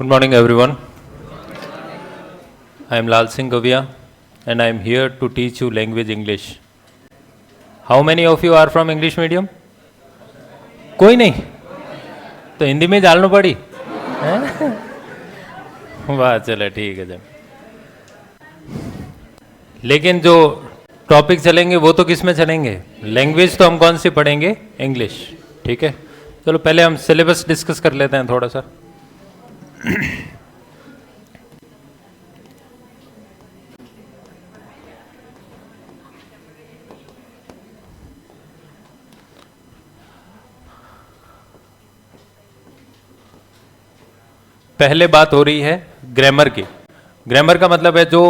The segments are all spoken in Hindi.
Good morning, everyone. I am Lal Singh Govia, and I am here to teach you language English. How many of you are from English medium? कोई नहीं, तो हिंदी में डालना पड़ी। वाह, चलो ठीक है जब। लेकिन जो टॉपिक चलेंगे वो तो किस में चलेंगे? लैंग्वेज तो हम कौन सी पढ़ेंगे? इंग्लिश। ठीक है, चलो पहले हम सिलेबस डिस्कस कर लेते हैं थोड़ा सा। पहले बात हो रही है ग्रामर की। ग्रामर का मतलब है जो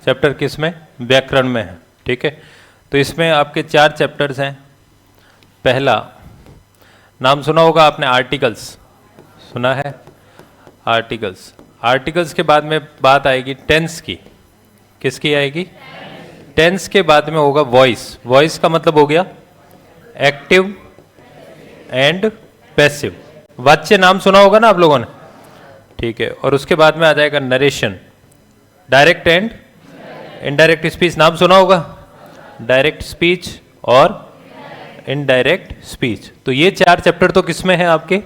चैप्टर किस में? व्याकरण में है। ठीक है, तो इसमें आपके 4 चैप्टर्स हैं। पहला नाम सुना होगा आपने, आर्टिकल्स सुना है? आर्टिकल्स। आर्टिकल्स के बाद में बात आएगी टेंस की। किसकी आएगी? टेंस के बाद में होगा वॉइस। वॉइस का मतलब हो गया एक्टिव एंड पैसिव। वाच्य नाम सुना होगा ना आप लोगों ने? ठीक है, और उसके बाद में आ जाएगा narration. Direct and indirect speech नाम सुना होगा? डायरेक्ट स्पीच और इनडायरेक्ट स्पीच। तो ये 4 चैप्टर तो किस में है? आपके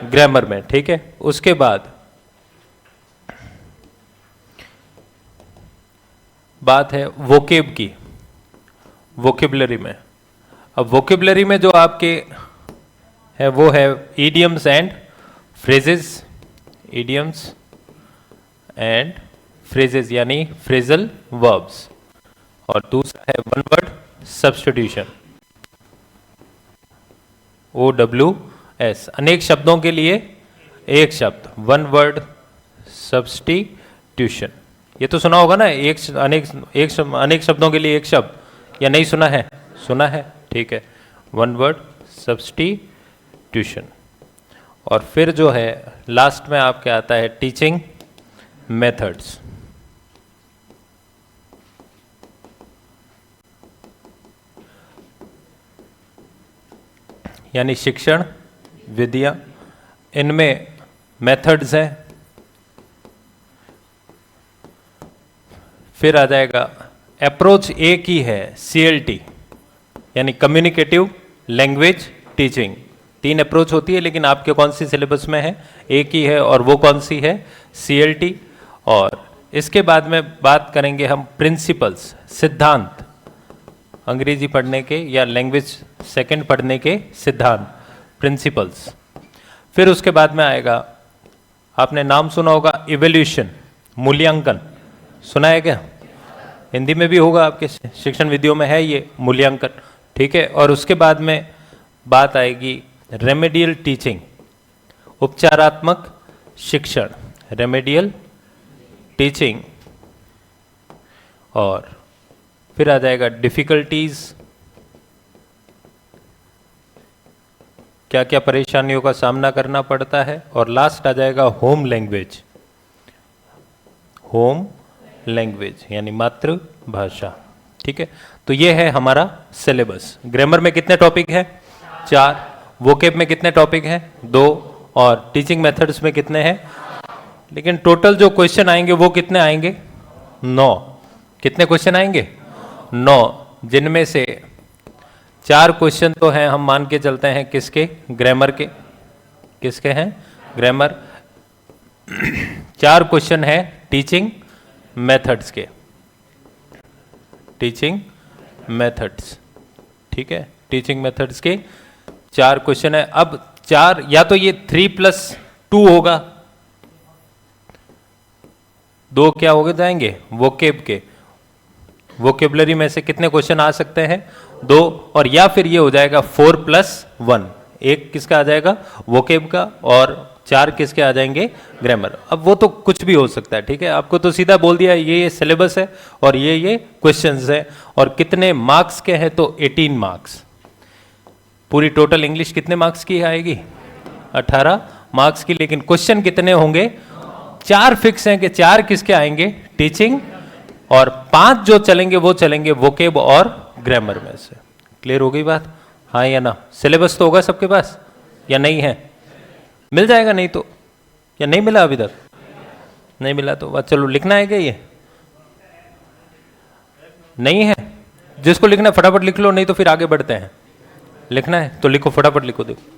ग्रामर में। ठीक है, उसके बाद बात है वोकेब की, वोकेबलरी में। अब वोकेबलरी में जो आपके है वो है idioms and phrases. Idioms and phrases यानी फ्रेजल वर्ब्स। और दूसरा है वन वर्ड सब्स्टिट्यूशन, OWS। अनेक शब्दों के लिए एक शब्द, वन वर्ड सब्स्टिट्यूशन। ये तो सुना होगा ना, अनेक शब्दों के लिए एक शब्द, या नहीं सुना है? सुना है, ठीक है। One word substitution. और फिर जो है लास्ट में आपके आता है टीचिंग मेथड्स। यानी शिक्षण विधियां, इनमें मेथड्स हैं। फिर आ जाएगा अप्रोच एक ही है, CLT यानी कम्युनिकेटिव लैंग्वेज टीचिंग। 3 अप्रोच होती है, लेकिन आपके कौन सी सिलेबस में है? एक ही है, और वो कौन सी है? CLT। और इसके बाद में बात करेंगे हम प्रिंसिपल्स, सिद्धांत। अंग्रेजी पढ़ने के या लैंग्वेज सेकंड पढ़ने के सिद्धांत, प्रिंसिपल्स। फिर उसके बाद में आएगा, आपने नाम सुना होगा इवोल्यूशन, मूल्यांकन। सुना है क्या? हिंदी में भी होगा, आपके शिक्षण विधियों में है ये मूल्यांकन। ठीक है, और उसके बाद में बात आएगी रेमेडियल टीचिंग, उपचारात्मक शिक्षण, रेमेडियल टीचिंग। और फिर आ जाएगा डिफिकल्टीज, क्या क्या परेशानियों का सामना करना पड़ता है। और लास्ट आ जाएगा होम लैंग्वेज, होम लैंग्वेज यानी मातृभाषा। ठीक है, तो ये है हमारा सिलेबस। ग्रामर में कितने टॉपिक हैं? 4। वोकेब में कितने टॉपिक हैं? 2। और टीचिंग मेथड्स में कितने हैं? लेकिन टोटल जो क्वेश्चन आएंगे वो कितने आएंगे? 9। कितने क्वेश्चन आएंगे? 9, जिनमें से 4 क्वेश्चन तो हैं, हम मान के चलते हैं किसके? ग्रामर के। किसके हैं? ग्रामर। 4 क्वेश्चन हैं टीचिंग मेथड्स के, टीचिंग मेथड्स। ठीक है, टीचिंग मेथड्स के 4 क्वेश्चन है। अब 4 या तो ये 3+2 होगा, 2 क्या हो जाएंगे? वोकेब के। वोकेबलरी में से कितने क्वेश्चन आ सकते हैं? 2। और या फिर ये हो जाएगा 4+1, 1 किसका आ जाएगा? वोकेब का, और 4 किसके आ जाएंगे? ग्रामर। अब वो तो कुछ भी हो सकता है। ठीक है, आपको तो सीधा बोल दिया ये सिलेबस है और ये क्वेश्चंस है। और कितने मार्क्स के हैं? तो 18 मार्क्स। पूरी टोटल इंग्लिश कितने मार्क्स की आएगी? 18 मार्क्स की। लेकिन क्वेश्चन कितने होंगे? 4 फिक्स हैं कि 4 किसके आएंगे? टीचिंग। और 5 जो चलेंगे वो चलेंगे वोकेब और ग्रामर में से। क्लियर हो गई बात? हाँ या ना? सिलेबस तो होगा सबके पास या नहीं है? मिल जाएगा नहीं तो, या नहीं मिला अभी तक? नहीं मिला तो बस चलो, लिखना है क्या ये? नहीं है? जिसको लिखना है फटाफट लिख लो, नहीं तो फिर आगे बढ़ते हैं। लिखना है तो लिखो, फटाफट लिखो। देखो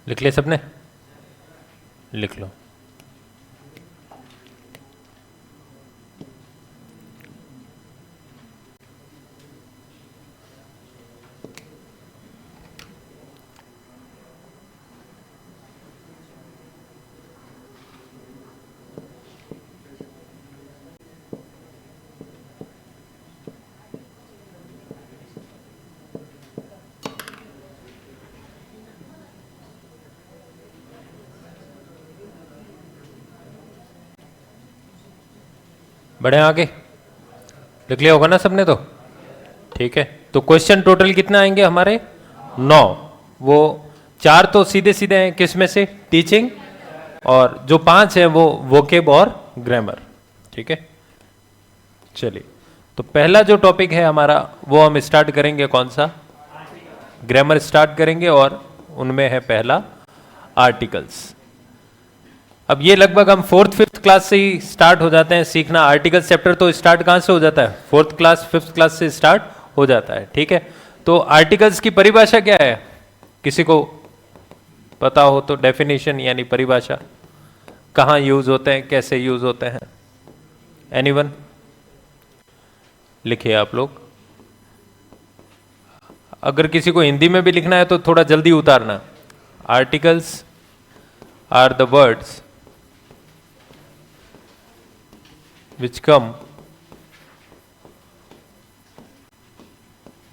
लिख ले सबने? लिख लो। बढ़े आगे? लिख लिया होगा ना सबने तो? ठीक है, तो क्वेश्चन टोटल कितना आएंगे हमारे? 9। वो 4 तो सीधे सीधे हैं, किस में से? टीचिंग। और जो 5 है वो वोकेब और ग्रामर। ठीक है, चलिए तो पहला जो टॉपिक है हमारा वो हम स्टार्ट करेंगे, कौन सा? ग्रामर स्टार्ट करेंगे, और उनमें है पहला आर्टिकल्स। अब ये लगभग हम 4th-5th क्लास से ही स्टार्ट हो जाते हैं सीखना। आर्टिकल्स चैप्टर तो स्टार्ट कहाँ से हो जाता है? 4th क्लास 5th क्लास से स्टार्ट हो जाता है। ठीक है, तो आर्टिकल्स की परिभाषा क्या है? किसी को पता हो तो डेफिनेशन यानी परिभाषा, कहाँ यूज होते हैं, कैसे यूज होते हैं? एनीवन? लिखिए आप लोग। अगर किसी को हिंदी में भी लिखना है तो थोड़ा जल्दी उतारना। Articles are the words which come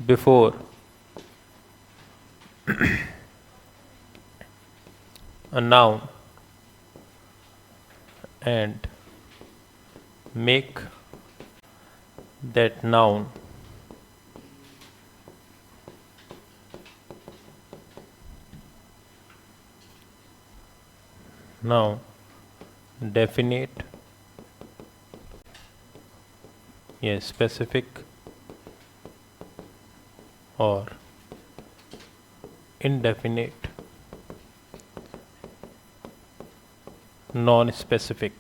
before a noun and make that noun definite, yes, specific or indefinite, non-specific.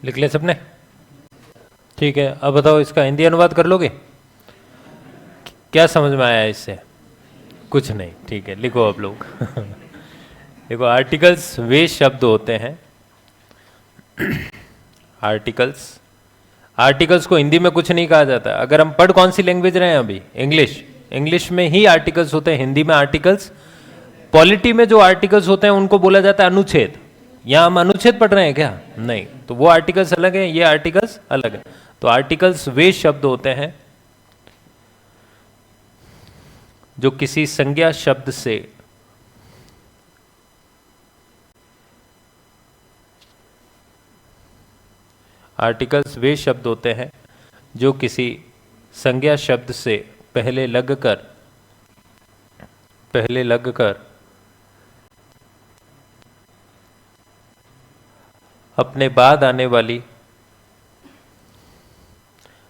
लिख ले सबने? ठीक है, अब बताओ इसका हिंदी अनुवाद कर लोगे? क्या समझ में आया इससे? कुछ नहीं, ठीक है, लिखो आप लोग। देखो, आर्टिकल्स वे शब्द होते हैं, आर्टिकल्स को हिंदी में कुछ नहीं कहा जाता। अगर हम पढ़ कौन सी लैंग्वेज रहे हैं अभी? इंग्लिश में ही आर्टिकल्स होते हैं, हिंदी में आर्टिकल्स। पॉलिटी में जो आर्टिकल्स होते हैं उनको बोला जाता है अनुच्छेद। यहाँ हम अनुच्छेद पढ़ रहे हैं क्या? नहीं, तो वो आर्टिकल्स अलग है, ये आर्टिकल्स अलग है। तो आर्टिकल्स वे शब्द होते हैं जो किसी संज्ञा शब्द से आर्टिकल्स वे शब्द होते हैं जो किसी संज्ञा शब्द से पहले लगकर अपने बाद आने वाली,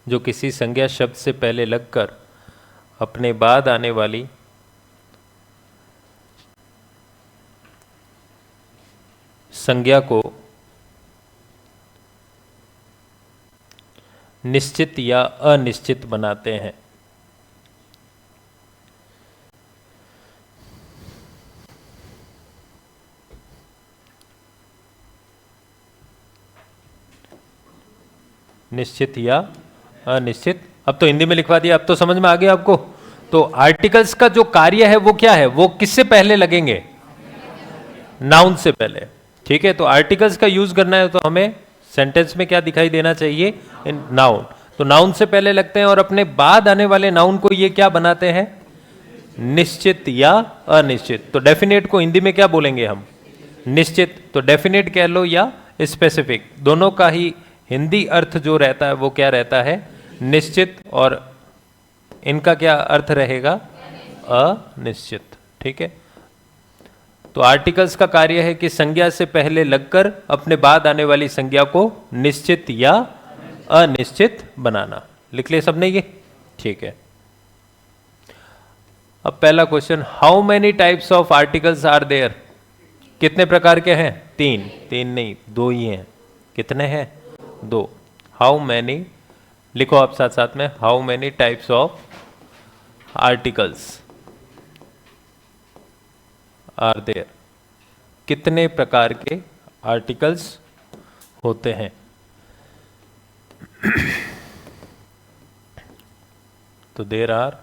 जो किसी संज्ञा शब्द से पहले लगकर अपने बाद आने वाली संज्ञा को निश्चित या अनिश्चित बनाते हैं। निश्चित या अनिश्चित। अब तो हिंदी में लिखवा दिया, अब तो समझ में आ गया आपको। तो आर्टिकल्स का जो कार्य है वो क्या है? वो किससे पहले लगेंगे? नाउन से पहले। ठीक है, तो आर्टिकल्स का यूज करना है तो हमें सेंटेंस में क्या दिखाई देना चाहिए? नाउन। तो नाउन से पहले लगते हैं और अपने बाद आने वाले नाउन को ये क्या बनाते हैं? निश्चित या अनिश्चित। तो डेफिनेट को हिंदी में क्या बोलेंगे हम? निश्चित। तो डेफिनेट कह लो या स्पेसिफिक, दोनों का ही हिंदी अर्थ जो रहता है वो क्या रहता है? निश्चित। और इनका क्या अर्थ रहेगा? अनिश्चित। ठीक है, तो आर्टिकल्स का कार्य है कि संज्ञा से पहले लगकर अपने बाद आने वाली संज्ञा को निश्चित या अनिश्चित बनाना। लिख ले सबने ये? ठीक है। अब पहला question, how many types of articles are there? कितने प्रकार के हैं? तीन नहीं, दो ही हैं। कितने हैं? दो। हाउ मैनी, लिखो आप साथ साथ में, how many types of articles are there? कितने प्रकार के आर्टिकल्स होते हैं? तो there are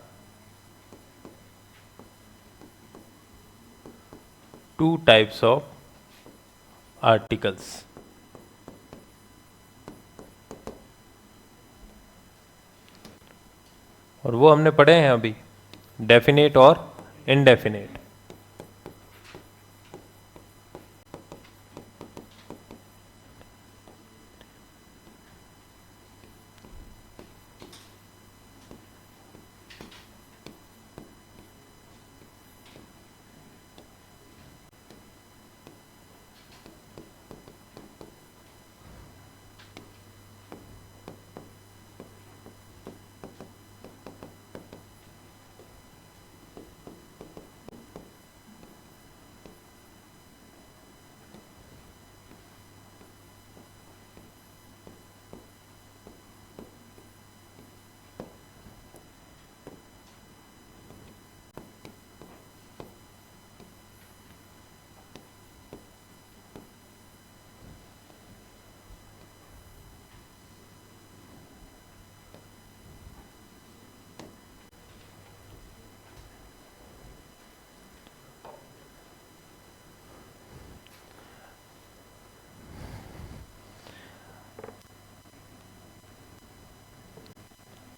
2 types of articles. और वो हमने पढ़े हैं अभी, डेफिनेट और इनडेफिनेट।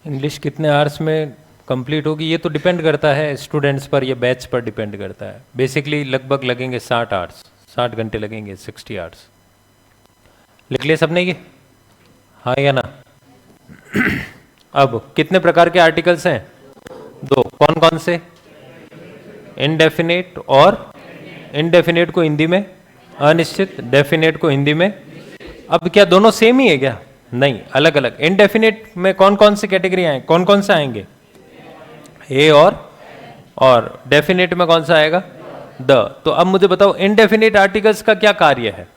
इंग्लिश कितने आवर्स में कंप्लीट होगी ये तो डिपेंड करता है स्टूडेंट्स पर या बैच पर डिपेंड करता है। बेसिकली लगभग लगेंगे 60 आवर्स, 60 घंटे लगेंगे, 60 आवर्स। लिख लिया सबने ये, हाँ या ना? अब कितने प्रकार के आर्टिकल्स हैं? दो, कौन कौन से? इनडेफिनेट और इनडेफिनेट को हिंदी में अनिश्चित, डेफिनेट को हिंदी में। अब क्या दोनों सेम ही है क्या? नहीं, अलग अलग। इनडेफिनेट में कौन कौन सी कैटेगरी आए, कौन कौन से आएंगे? ए और डेफिनेट में कौन सा आएगा? द। तो अब मुझे बताओ इनडेफिनेट आर्टिकल्स का क्या कार्य है?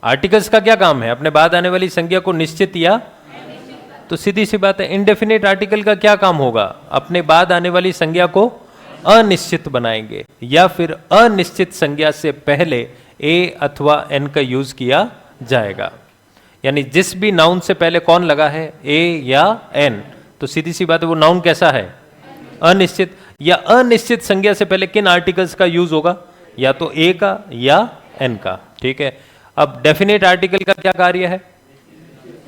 आर्टिकल्स का क्या काम है? अपने बाद आने वाली संज्ञा को निश्चित या, तो सीधी सी बात है इनडेफिनेट आर्टिकल का क्या काम होगा? अपने बाद आने वाली संज्ञा को अनिश्चित बनाएंगे या फिर अनिश्चित संज्ञा से पहले ए अथवा एन का यूज किया जाएगा। यानी जिस भी नाउन से पहले कौन लगा है, ए या एन, तो सीधी सी बात है वो नाउन कैसा है? अनिश्चित। या अनिश्चित संज्ञा से पहले किन आर्टिकल्स का यूज होगा? या तो ए का या एन का। ठीक है। अब डेफिनेट आर्टिकल का क्या कार्य है?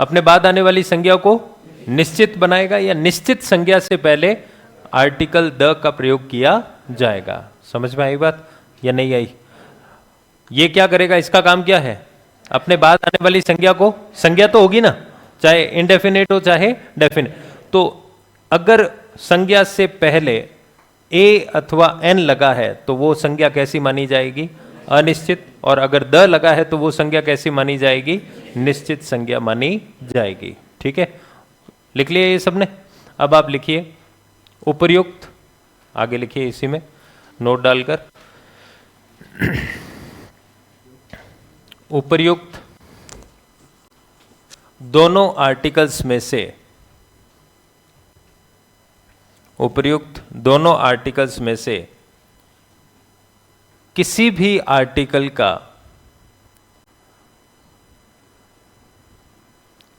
अपने बाद आने वाली संज्ञा को निश्चित बनाएगा या निश्चित संज्ञा से पहले आर्टिकल द का प्रयोग किया जाएगा। समझ में आई बात या नहीं आई? ये क्या करेगा, इसका काम क्या है? अपने बाद आने वाली संज्ञा को, संज्ञा तो होगी ना, चाहे इनडेफिनेट हो चाहे डेफिनेट, तो अगर संज्ञा से पहले ए अथवा एन लगा है तो वो संज्ञा कैसी मानी जाएगी? अनिश्चित। और अगर द लगा है तो वो संज्ञा कैसी मानी जाएगी? निश्चित संज्ञा मानी जाएगी। ठीक है, लिख लिया ये सबने? अब आप लिखिए उपर्युक्त, आगे लिखिए इसी में नोट डालकर, उपर्युक्त दोनों आर्टिकल्स में से, उपर्युक्त दोनों आर्टिकल्स में से किसी भी आर्टिकल का,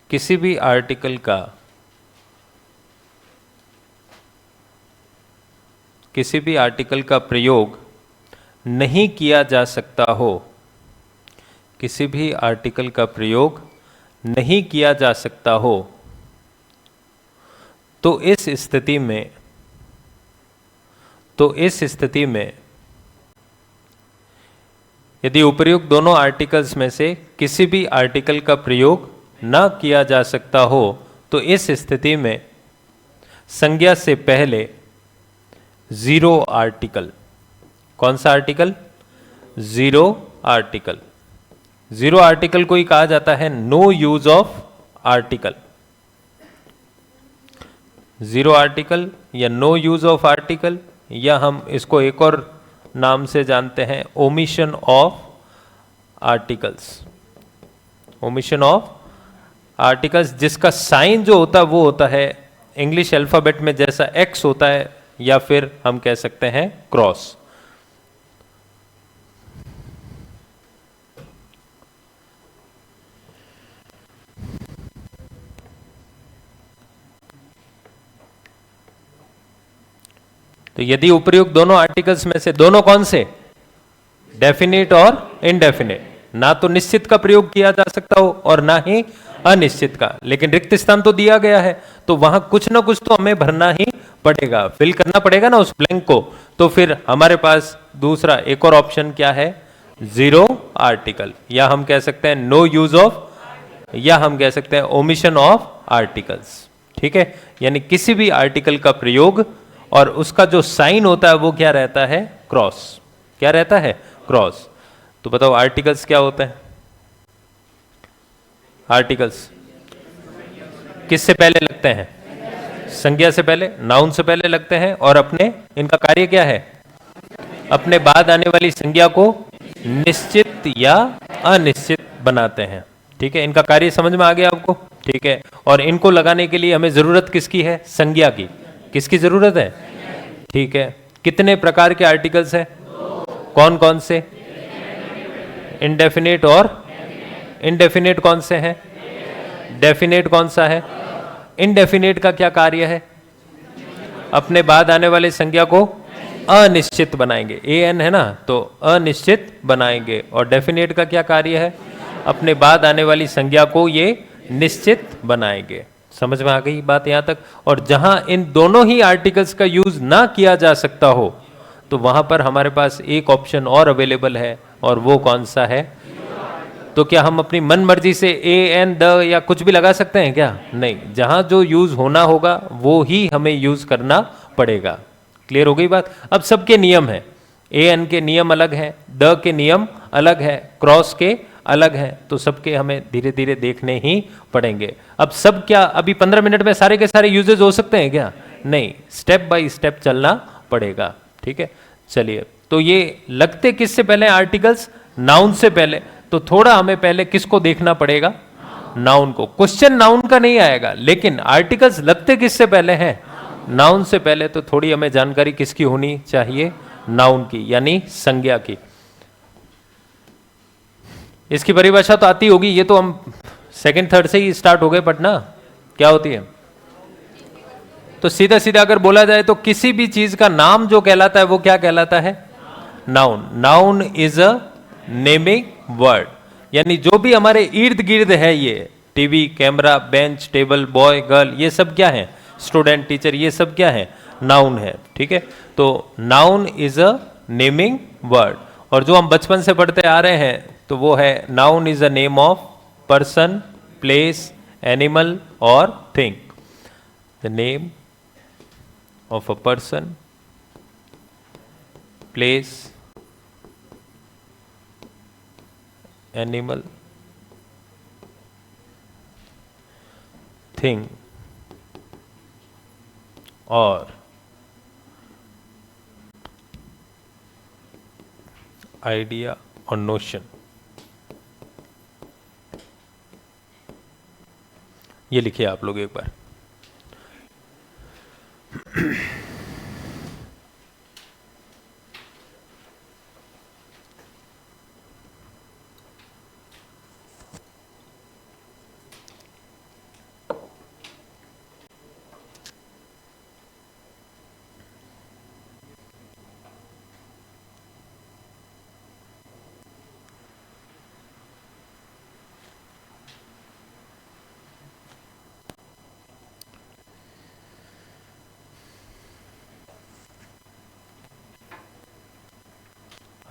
किसी भी आर्टिकल का, किसी भी आर्टिकल का प्रयोग नहीं किया जा सकता हो, किसी भी आर्टिकल का प्रयोग नहीं किया जा सकता हो, तो इस स्थिति में, तो इस स्थिति में यदि उपर्युक्त दोनों आर्टिकल्स में से किसी भी आर्टिकल का प्रयोग न किया जा सकता हो, तो इस स्थिति में संज्ञा से पहले जीरो आर्टिकल, कौन सा article? Zero article. Zero article को ही कहा जाता है no use of article. Zero article या नो यूज ऑफ आर्टिकल, या हम इसको एक और नाम से जानते हैं omission of articles. Omission of articles, जिसका साइन जो होता है वो होता है इंग्लिश अल्फाबेट में जैसा एक्स होता है, या फिर हम कह सकते हैं क्रॉस। तो यदि उपर्युक्त दोनों आर्टिकल्स में से, दोनों कौन से? डेफिनेट और इनडेफिनेट, ना तो निश्चित का प्रयोग किया जा सकता हो और ना ही अनिश्चित का, लेकिन रिक्त स्थान तो दिया गया है तो वहां कुछ ना कुछ तो हमें भरना ही पड़ेगा, फिल करना पड़ेगा ना उस ब्लैंक को। तो फिर हमारे पास दूसरा एक और ऑप्शन क्या है? जीरो आर्टिकल, या हम कह सकते हैं नो यूज ऑफ, या हम कह सकते हैं ओमिशन ऑफ आर्टिकल्स। ठीक है, यानी किसी भी आर्टिकल का प्रयोग और उसका जो साइन होता है वो क्या रहता है? क्रॉस। क्या रहता है? क्रॉस। तो बताओ आर्टिकल्स क्या होते हैं? आर्टिकल्स किससे पहले लगते हैं? संज्ञा से पहले, नाउन से पहले लगते हैं, और अपने, इनका कार्य क्या है? अपने बाद आने वाली संज्ञा को निश्चित या अनिश्चित बनाते हैं। ठीक है, इनका कार्य समझ में आ गया आपको? ठीक है, और इनको लगाने के लिए हमें जरूरत किसकी है? संज्ञा की। किसकी जरूरत है? ठीक है, कितने प्रकार के आर्टिकल्स हैं? कौन कौन से? इनडेफिनेट और इनडेफिनेट कौन से हैं? डेफिनेट कौन सा है? इनडेफिनेट का क्या कार्य है? अपने बाद आने वाले संज्ञा को अनिश्चित बनाएंगे, ए एन है ना, तो अनिश्चित बनाएंगे। और डेफिनेट का क्या कार्य है? अपने बाद आने वाली संज्ञा को ये निश्चित बनाएंगे। समझ में आ गई बात यहां तक? और जहां इन दोनों ही आर्टिकल्स का यूज ना किया जा सकता हो तो वहां पर हमारे पास एक ऑप्शन और अवेलेबल है, और वो कौन सा है? तो क्या हम अपनी मन मर्जी से ए एन द या कुछ भी लगा सकते हैं क्या? नहीं, जहां जो यूज होना होगा वो ही हमें यूज करना पड़ेगा। क्लियर हो गई बात? अब सबके नियम है, ए एन के नियम अलग हैं, द के नियम अलग है, क्रॉस के अलग हैं, तो सबके हमें धीरे धीरे देखने ही पड़ेंगे। अब सब क्या अभी 15 मिनट में सारे के सारे यूजेस हो सकते हैं क्या? नहीं, स्टेप बाय स्टेप चलना पड़ेगा। ठीक है, चलिए। तो ये लगते किससे पहले आर्टिकल्स? नाउन से पहले। तो थोड़ा हमें पहले किसको देखना पड़ेगा? नाउन को। क्वेश्चन नाउन का नहीं आएगा, लेकिन आर्टिकल्स लगते किससे पहले हैं? नाउन से पहले। तो थोड़ी हमें जानकारी किसकी होनी चाहिए? नाउन की, यानी संज्ञा की। इसकी परिभाषा तो आती होगी, ये तो हम सेकंड थर्ड से ही स्टार्ट हो गए पढ़ना। क्या होती है? तो सीधा सीधा अगर बोला जाए तो किसी भी चीज का नाम जो कहलाता है वो क्या कहलाता है? Noun. Noun is a naming word, यानी जो भी हमारे इर्द गिर्द है, ये TV, camera, bench, table, boy, girl, ये सब क्या है? स्टूडेंट, टीचर, ये सब क्या है? नाउन है। ठीक है, तो noun is a naming word. और जो हम बचपन से पढ़ते आ रहे हैं तो वो है noun is a name of person, place, animal और thing. The name of a person, place, animal, thing और idea और notion। ये लिखिए आप लोग एक बार।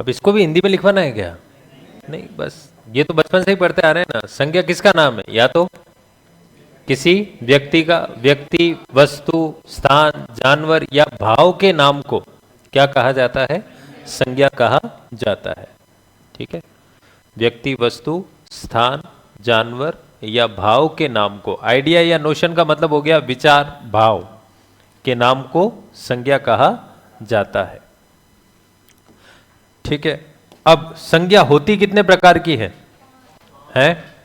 अब इसको भी हिंदी में लिखवाना है क्या? नहीं, बस ये तो बचपन से ही पढ़ते आ रहे हैं ना। संज्ञा किसका नाम है? या तो किसी व्यक्ति का, व्यक्ति, वस्तु, स्थान, जानवर या भाव के नाम को क्या कहा जाता है? संज्ञा कहा जाता है। ठीक है, व्यक्ति, वस्तु, स्थान, जानवर या भाव के नाम को, आइडिया या नोशन का मतलब हो गया विचार, भाव के नाम को संज्ञा कहा जाता है। ठीक है, अब संज्ञा होती कितने प्रकार की है?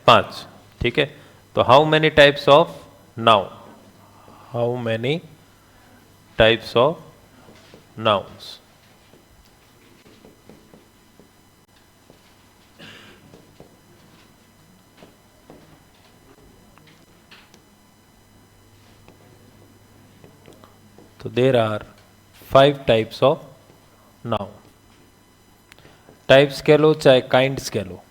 5। ठीक है, तो how many types of noun? How many types of nouns? तो there are 5 types of noun. Types कह लो चाहे काइंड्स कह लो।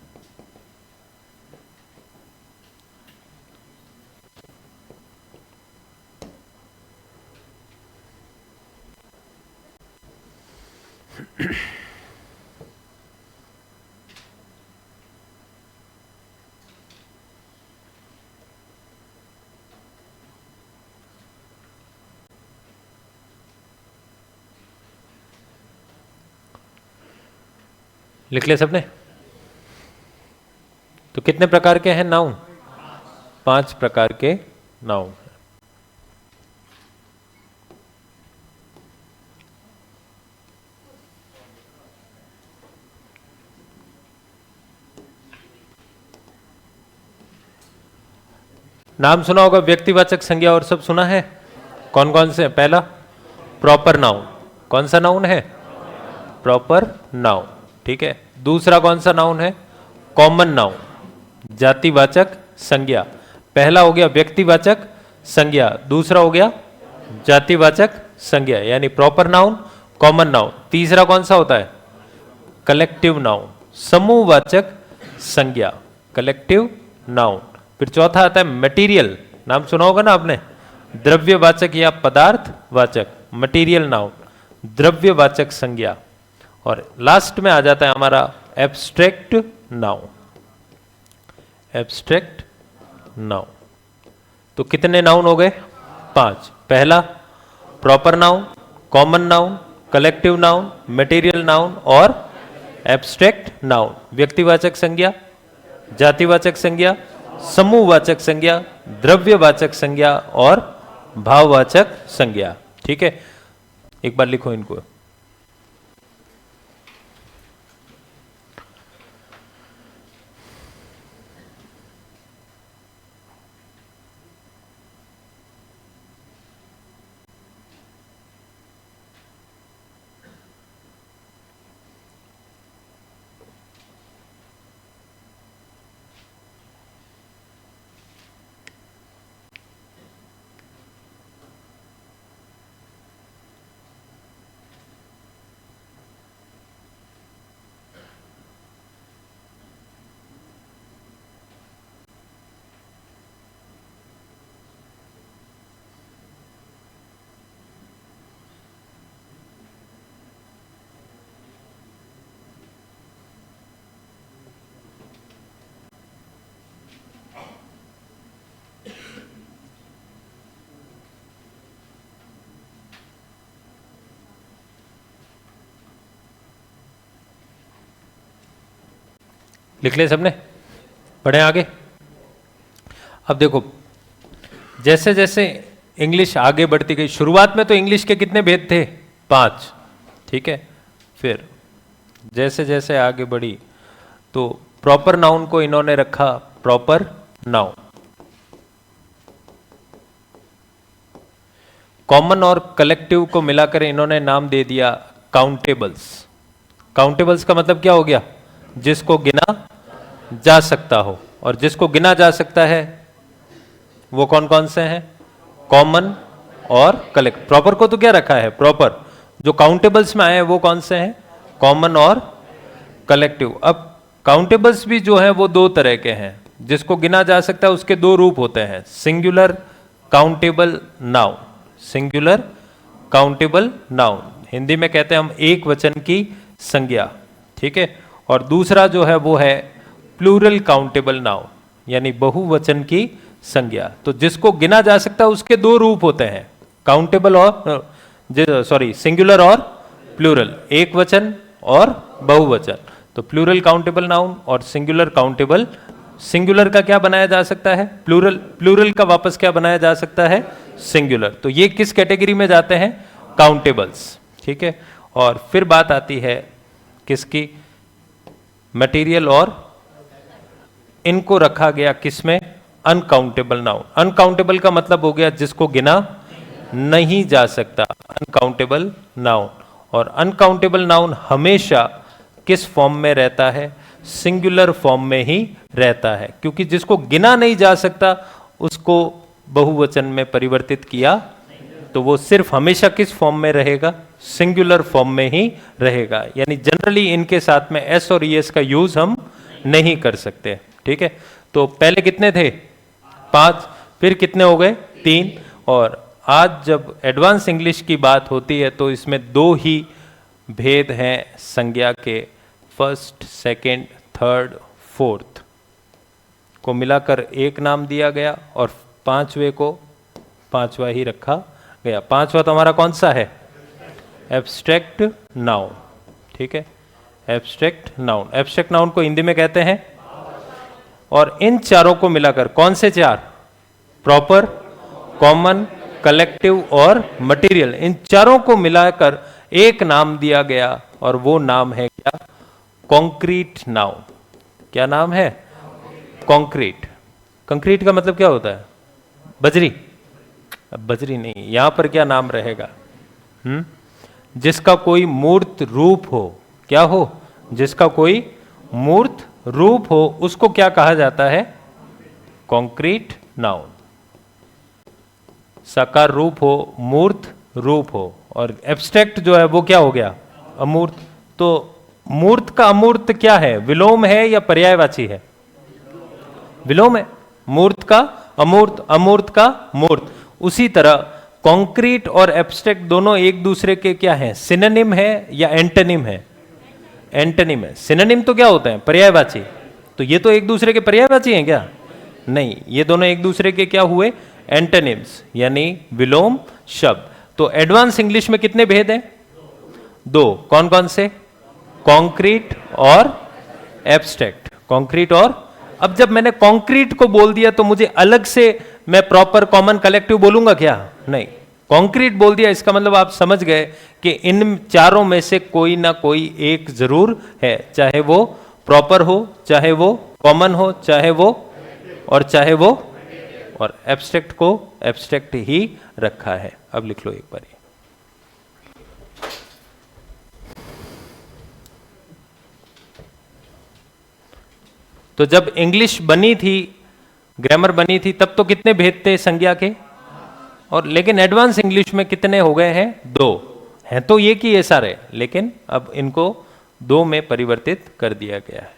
लिख ले सबने? तो कितने प्रकार के हैं नाउन? 5 प्रकार के नाउन। नाम सुना होगा, व्यक्तिवाचक संज्ञा और सब सुना है? कौन कौन से? पहला प्रॉपर नाउन। कौन सा नाउन है? Proper noun. ठीक है, दूसरा कौन सा नाउन है? कॉमन नाउन, जातिवाचक संज्ञा। पहला हो गया व्यक्तिवाचक संज्ञा, दूसरा हो गया जातिवाचक संज्ञा, यानी प्रॉपर नाउन, कॉमन नाउन। तीसरा कौन सा होता है? कलेक्टिव नाउन, समूहवाचक संज्ञा, कलेक्टिव नाउन। फिर चौथा आता है मटेरियल, नाम सुना होगा ना आपने, द्रव्यवाचक या पदार्थवाचक, मटेरियल नाउन, द्रव्यवाचक संज्ञा। और लास्ट में आ जाता है हमारा एब्स्ट्रैक्ट नाउन, एब्स्ट्रैक्ट नाउन। तो कितने नाउन हो गए? 5। पहला proper noun, common noun, collective noun, material noun और एब्स्ट्रैक्ट नाउन। व्यक्तिवाचक संज्ञा, जातिवाचक संज्ञा, समूहवाचक संज्ञा, द्रव्यवाचक संज्ञा और भाववाचक संज्ञा। ठीक है, एक बार लिखो इनको। लिख ले सबने? पढ़े आगे। अब देखो, जैसे जैसे इंग्लिश आगे बढ़ती गई, शुरुआत में तो इंग्लिश के कितने भेद थे? 5। ठीक है, फिर जैसे जैसे आगे बढ़ी तो प्रॉपर नाउन को इन्होंने रखा प्रॉपर नाउन, कॉमन और कलेक्टिव को मिलाकर इन्होंने नाम दे दिया काउंटेबल्स। काउंटेबल्स का मतलब क्या हो गया? जिसको गिना जा सकता हो, और जिसको गिना जा सकता है वो कौन कौन से हैं? कॉमन और कलेक्ट। प्रॉपर को तो क्या रखा है? प्रॉपर। जो काउंटेबल्स में आए हैं वो कौन से हैं? कॉमन और कलेक्टिव। अब काउंटेबल्स भी जो है वो 2 तरह के हैं। जिसको गिना जा सकता है उसके 2 रूप होते हैं, singular countable noun, singular countable noun, Hindi में कहते हैं हम एक वचन की संज्ञा। ठीक है, और दूसरा जो है वो है प्लूरल काउंटेबल नाउन, यानी बहुवचन की संज्ञा। तो जिसको गिना जा सकता है उसके 2 रूप होते हैं, काउंटेबल और सिंगुलर और प्लूरल, एक वचन और बहुवचन। तो प्लूरल काउंटेबल नाउन और सिंगुलर काउंटेबल, सिंगुलर का क्या बनाया जा सकता है? प्लूरल। प्लूरल का वापस क्या बनाया जा सकता है? सिंगुलर। तो ये किस कैटेगरी में जाते हैं? काउंटेबल्स। ठीक है, और फिर बात आती है किसकी? मटेरियल, और इनको रखा गया किसमें? Uncountable noun. अनकाउंटेबल का मतलब हो गया जिसको गिना नहीं जा सकता, अनकाउंटेबल नाउन। और अनकाउंटेबल नाउन हमेशा किस फॉर्म में रहता है? सिंगुलर फॉर्म में ही रहता है, क्योंकि जिसको गिना नहीं जा सकता उसको बहुवचन में परिवर्तित किया तो वो सिर्फ हमेशा किस फॉर्म में रहेगा? सिंगुलर फॉर्म में ही रहेगा। यानी जनरली इनके साथ में एस और ईएस का यूज हम नहीं कर सकते। ठीक है, तो पहले कितने थे? 5, फिर कितने हो गए? 3। और आज जब एडवांस इंग्लिश की बात होती है तो इसमें 2 ही भेद हैं संज्ञा के, फर्स्ट, सेकंड, थर्ड, फोर्थ को मिलाकर एक नाम दिया गया और 5वें को 5वां ही रखा गया। 5वां तो हमारा कौन सा है? Abstract noun. ठीक है, एब्स्ट्रैक्ट नाउन। एब्स्ट्रैक्ट नाउन को हिंदी में कहते हैं, और इन चारों को मिलाकर कौन से 4? प्रॉपर, कॉमन, कलेक्टिव और मटेरियल। इन चारों को मिलाकर एक नाम दिया गया और वो नाम है क्या? Concrete noun. क्या नाम है? कॉन्क्रीट। कंक्रीट का मतलब क्या होता है? बजरी। अब बजरी नहीं, यहां पर क्या नाम रहेगा? जिसका कोई मूर्त रूप हो। क्या हो? जिसका कोई मूर्त रूप हो उसको क्या कहा जाता है? Concrete noun. साकार रूप हो, मूर्त रूप हो, और एब्स्ट्रैक्ट जो है वो क्या हो गया? अमूर्त। तो मूर्त का अमूर्त क्या है? विलोम है या पर्यायवाची है? विलोम है। मूर्त का अमूर्त, अमूर्त का मूर्त। उसी तरह कॉन्क्रीट और एब्स्ट्रैक्ट दोनों एक दूसरे के क्या हैं, सिनोनिम है या एंटोनिम है? एंटोनिम है। सिनोनिम तो क्या होता है, पर्यायवाची। तो ये तो एक दूसरे के पर्यायवाची हैं क्या? नहीं, ये दोनों एक दूसरे के क्या हुए, एंटोनिम्स, यानी विलोम शब्द। तो एडवांस इंग्लिश में कितने भेद हैं? दो। कौन कौन से? कॉन्क्रीट और एब्स्ट्रैक्ट। कॉन्क्रीट और, अब जब मैंने कॉन्क्रीट को बोल दिया तो मुझे अलग से मैं प्रॉपर कॉमन कलेक्टिव बोलूंगा क्या? नहीं, कॉन्क्रीट बोल दिया इसका मतलब आप समझ गए कि इन चारों में से कोई ना कोई एक जरूर है, चाहे वो प्रॉपर हो, चाहे वो कॉमन हो, चाहे वो और एब्स्ट्रैक्ट को एब्स्ट्रैक्ट ही रखा है। अब लिख लो एक बार। तो जब इंग्लिश बनी थी, ग्रामर बनी थी, तब तो कितने भेद थे संज्ञा के? और लेकिन एडवांस इंग्लिश में कितने हो गए हैं? दो हैं। तो ये कि ये सारे, लेकिन अब इनको दो में परिवर्तित कर दिया गया है।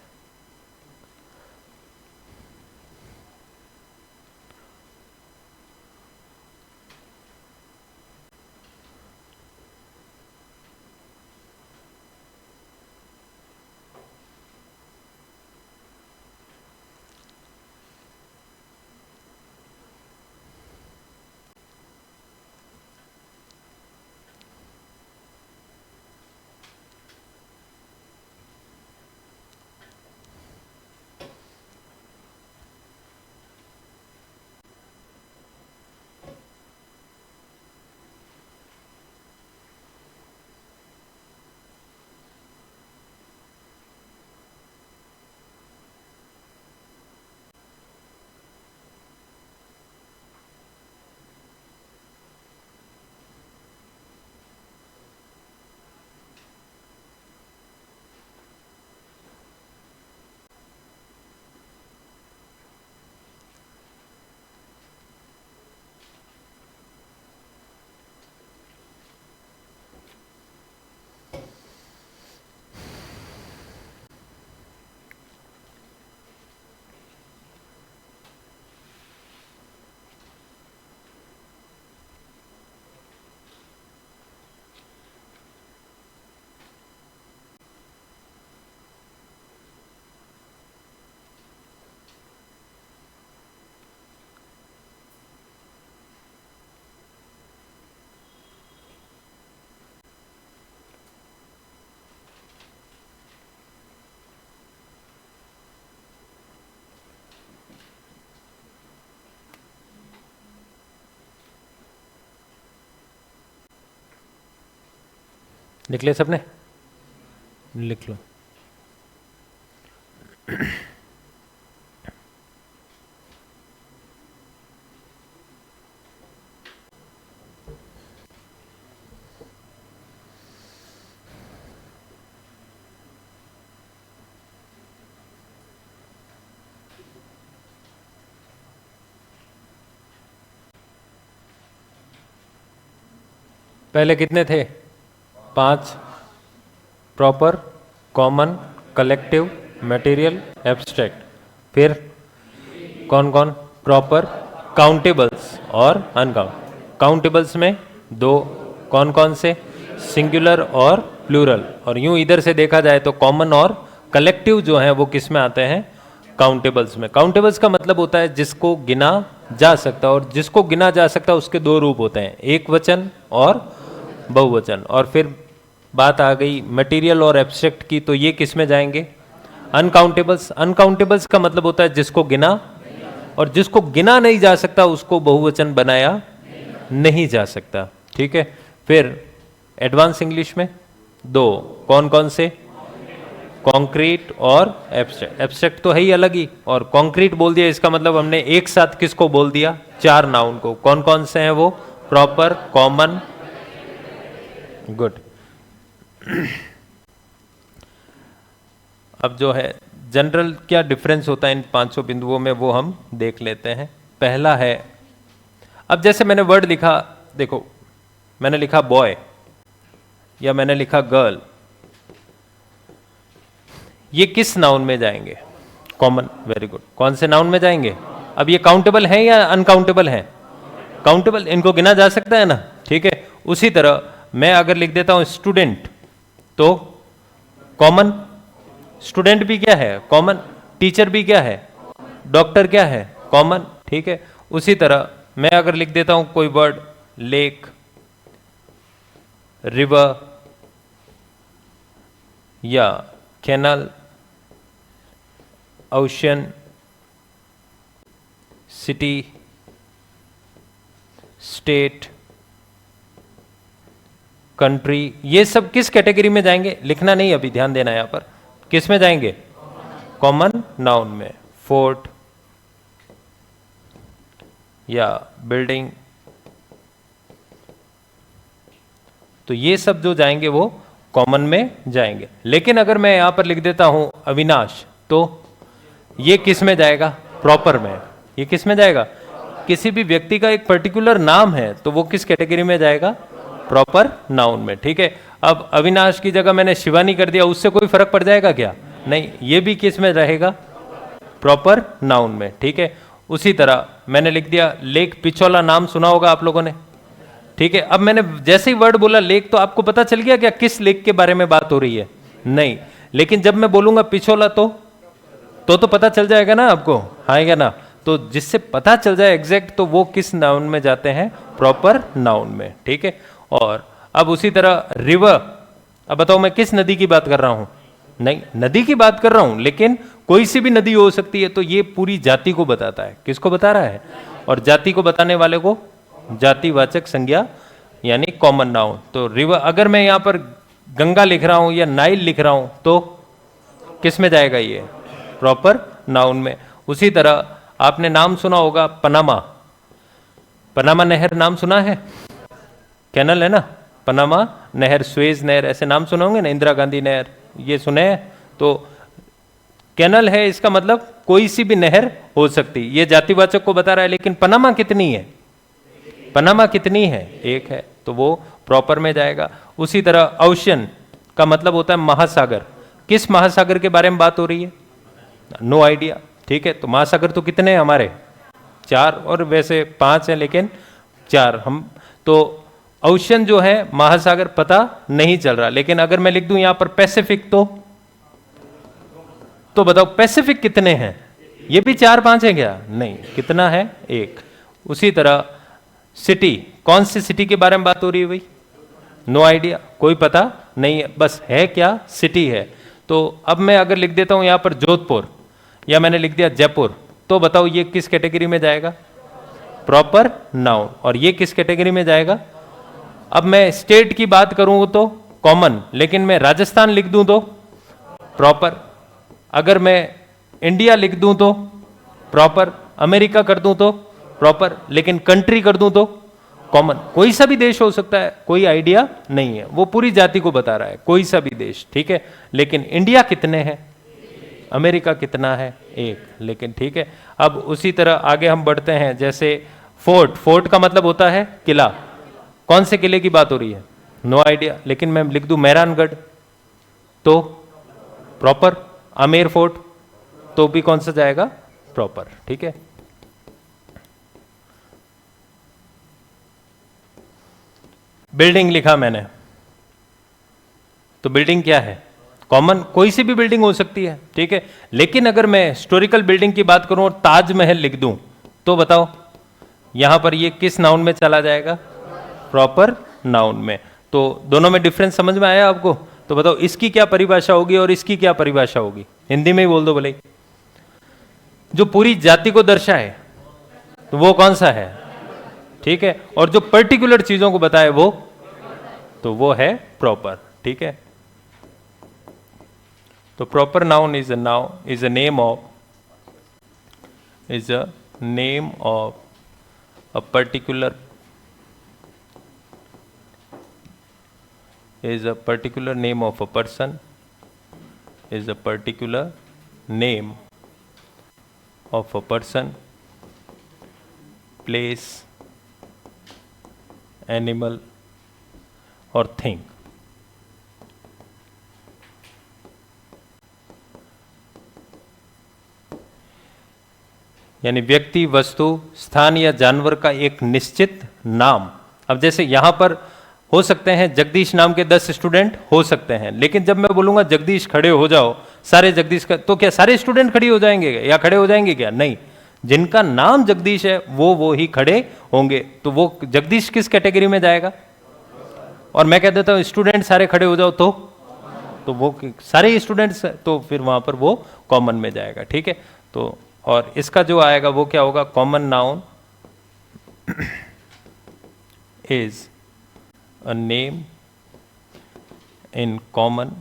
लिख ले सबने? लिख लो। पहले कितने थे? 5। Proper, common, collective, material, abstract. फिर कौन कौन? प्रॉपर, काउंटेबल्स और अनकाउंट। काउंटेबल्स में 2। कौन कौन से? सिंगुलर और प्लूरल। और यूं इधर से देखा जाए तो कॉमन और कलेक्टिव जो है वो किस में आते हैं? काउंटेबल्स में। काउंटेबल्स का मतलब होता है जिसको गिना जा सकता है, और जिसको गिना जा सकता है उसके 2 रूप होते हैं, एक वचन और बहुवचन। और फिर बात आ गई मटेरियल और एब्स्ट्रैक्ट की, तो ये किस में जाएंगे? अनकाउंटेबल्स। अनकाउंटेबल्स का मतलब होता है जिसको गिना, और जिसको गिना नहीं जा सकता उसको बहुवचन बनाया नहीं जा सकता। ठीक है। फिर एडवांस इंग्लिश में 2। कौन कौन से? कॉन्क्रीट और एब्स्ट्रैक्ट। एब्स्ट्रैक्ट तो है ही अलग ही, और कॉन्क्रीट बोल दिया इसका मतलब हमने एक साथ किसको बोल दिया? 4 नाउन को। कौन कौन से हैं वो? Proper, common, good. अब जो है जनरल क्या डिफरेंस होता है इन 500 बिंदुओं में वो हम देख लेते हैं। पहला है, अब जैसे मैंने वर्ड लिखा, देखो मैंने लिखा बॉय या मैंने लिखा गर्ल, ये किस नाउन में जाएंगे? कॉमन। Very good. कौन से नाउन में जाएंगे? अब ये काउंटेबल है या अनकाउंटेबल है? काउंटेबल, इनको गिना जा सकता है ना, ठीक है। उसी तरह मैं अगर लिख देता हूं स्टूडेंट, तो कॉमन, स्टूडेंट भी क्या है? कॉमन। टीचर भी क्या है? डॉक्टर क्या है? कॉमन, ठीक है। उसी तरह मैं अगर लिख देता हूं कोई वर्ड, लेक, रिवर या canal, ocean, city, state, country, ये सब किस कैटेगरी में जाएंगे? लिखना नहीं, अभी ध्यान देना यहां पर। किस में जाएंगे? कॉमन नाउन में। फोर्ट या बिल्डिंग, तो ये सब जो जाएंगे वो कॉमन में जाएंगे। लेकिन अगर मैं यहां पर लिख देता हूं अविनाश, तो ये किस में जाएगा? प्रॉपर में। ये किस में जाएगा? किसी भी व्यक्ति का एक पर्टिकुलर नाम है तो वो किस कैटेगरी में जाएगा? प्रॉपर नाउन में, ठीक है। अब अविनाश की जगह मैंने शिवानी कर दिया, उससे कोई फर्क पड़ जाएगा क्या? नहीं, ये भी किस में रहेगा? प्रॉपर नाउन में, ठीक है। उसी तरह मैंने लिख दिया लेक पिछोला, नाम सुना होगा आप लोगों ने, ठीक है। अब मैंने जैसे ही वर्ड बोला लेक, तो आपको पता चल गया क्या किस लेक के बारे में बात हो रही है? नहीं। लेकिन जब मैं बोलूंगा पिछोला, तो पता चल जाएगा ना आपको, हाँ या ना? तो जिससे पता चल जाए एग्जैक्ट, तो वो किस नाउन में जाते हैं? प्रॉपर नाउन में, ठीक है। और अब उसी तरह रिवर, अब बताओ मैं किस नदी की बात कर रहा हूं? नहीं, नदी की बात कर रहा हूं, लेकिन कोई सी भी नदी हो सकती है, तो ये पूरी जाति को बताता है। किसको बता रहा है? और जाति को बताने वाले को जातिवाचक संज्ञा यानी कॉमन नाउन। तो रिवर, अगर मैं यहां पर गंगा लिख रहा हूं या नाइल लिख रहा हूं, तो किस में जाएगा? ये प्रॉपर नाउन में। उसी तरह आपने नाम सुना होगा पनामा, पनामा नहर नाम सुना है? कैनल है ना, पनामा नहर, स्वेज नहर, ऐसे नाम सुने होंगे ना, इंदिरा गांधी नहर, ये सुने हैं। तो कैनल है, इसका मतलब कोई सी भी नहर हो सकती, ये जातिवाचक को बता रहा है। लेकिन पनामा कितनी है? पनामा कितनी है? एक है, तो वो प्रॉपर में जाएगा। उसी तरह ओशन का मतलब होता है महासागर। किस महासागर के बारे में बात हो रही है? नो आइडिया, ठीक है। तो महासागर तो कितने हैं हमारे? 4, और वैसे 5 हैं, लेकिन 4 हम, तो ओशन जो है महासागर पता नहीं चल रहा। लेकिन अगर मैं लिख दूं यहां पर पैसिफिक, तो बताओ पैसिफिक कितने हैं? ये भी 4-5 है क्या? नहीं, कितना है? 1। उसी तरह सिटी, कौन सी सिटी के बारे में बात हो रही है भाई? नो आइडिया, कोई पता नहीं है, बस है क्या? सिटी है। तो अब मैं अगर लिख देता हूं यहां पर जोधपुर, या मैंने लिख दिया जयपुर, तो बताओ ये किस कैटेगरी में जाएगा? Proper noun. और ये किस कैटेगरी में जाएगा? अब मैं स्टेट की बात करूं तो कॉमन, लेकिन मैं राजस्थान लिख दूं तो प्रॉपर। अगर मैं इंडिया लिख दूं तो प्रॉपर, अमेरिका कर दूं तो प्रॉपर, लेकिन कंट्री कर दूं तो कॉमन। कोई सा भी देश हो सकता है, कोई आइडिया नहीं है, वो पूरी जाति को बता रहा है, कोई सा भी देश, ठीक है। लेकिन इंडिया कितने हैं? अमेरिका कितना है? 1। लेकिन ठीक है। अब उसी तरह आगे हम बढ़ते हैं, जैसे फोर्ट, फोर्ट का मतलब होता है किला। कौन से किले की बात हो रही है? नो आइडिया, लेकिन मैं लिख दूं मेहरानगढ़, तो प्रॉपर। आमेर फोर्ट, तो भी कौन सा जाएगा? प्रॉपर, ठीक है। बिल्डिंग लिखा मैंने, तो बिल्डिंग क्या है? कॉमन, कोई सी भी बिल्डिंग हो सकती है, ठीक है। लेकिन अगर मैं हिस्टोरिकल बिल्डिंग की बात करूं और ताजमहल लिख दूं, तो बताओ यहां पर ये किस नाउन में चला जाएगा? प्रॉपर नाउन में। तो दोनों में डिफरेंस समझ में आया आपको? तो बताओ इसकी क्या परिभाषा होगी और इसकी क्या परिभाषा होगी? हिंदी में ही बोल दो भले। जो पूरी जाति को दर्शाए तो वो कौन सा है? ठीक है। और जो पर्टिकुलर चीजों को बताए वो, तो वो है प्रॉपर, ठीक है। तो proper noun is a name of a particular is a particular name of a person, is a particular name of a person, place, animal or thing. यानी व्यक्ति, वस्तु, स्थान या जानवर का एक निश्चित नाम। अब जैसे यहां पर हो सकते हैं जगदीश नाम के 10 स्टूडेंट हो सकते हैं, लेकिन जब मैं बोलूंगा जगदीश खड़े हो जाओ, सारे जगदीश का, तो क्या सारे स्टूडेंट खड़े हो जाएंगे या खड़े हो जाएंगे क्या? नहीं, जिनका नाम जगदीश है वो ही खड़े होंगे। तो वो जगदीश किस कैटेगरी में जाएगा? और मैं कह देता हूं स्टूडेंट सारे खड़े हो जाओ, तो वो सारे स्टूडेंट्स, तो फिर वहां पर वो कॉमन में जाएगा। ठीक है, तो और इसका जो आएगा वो क्या होगा? Common noun is a name in common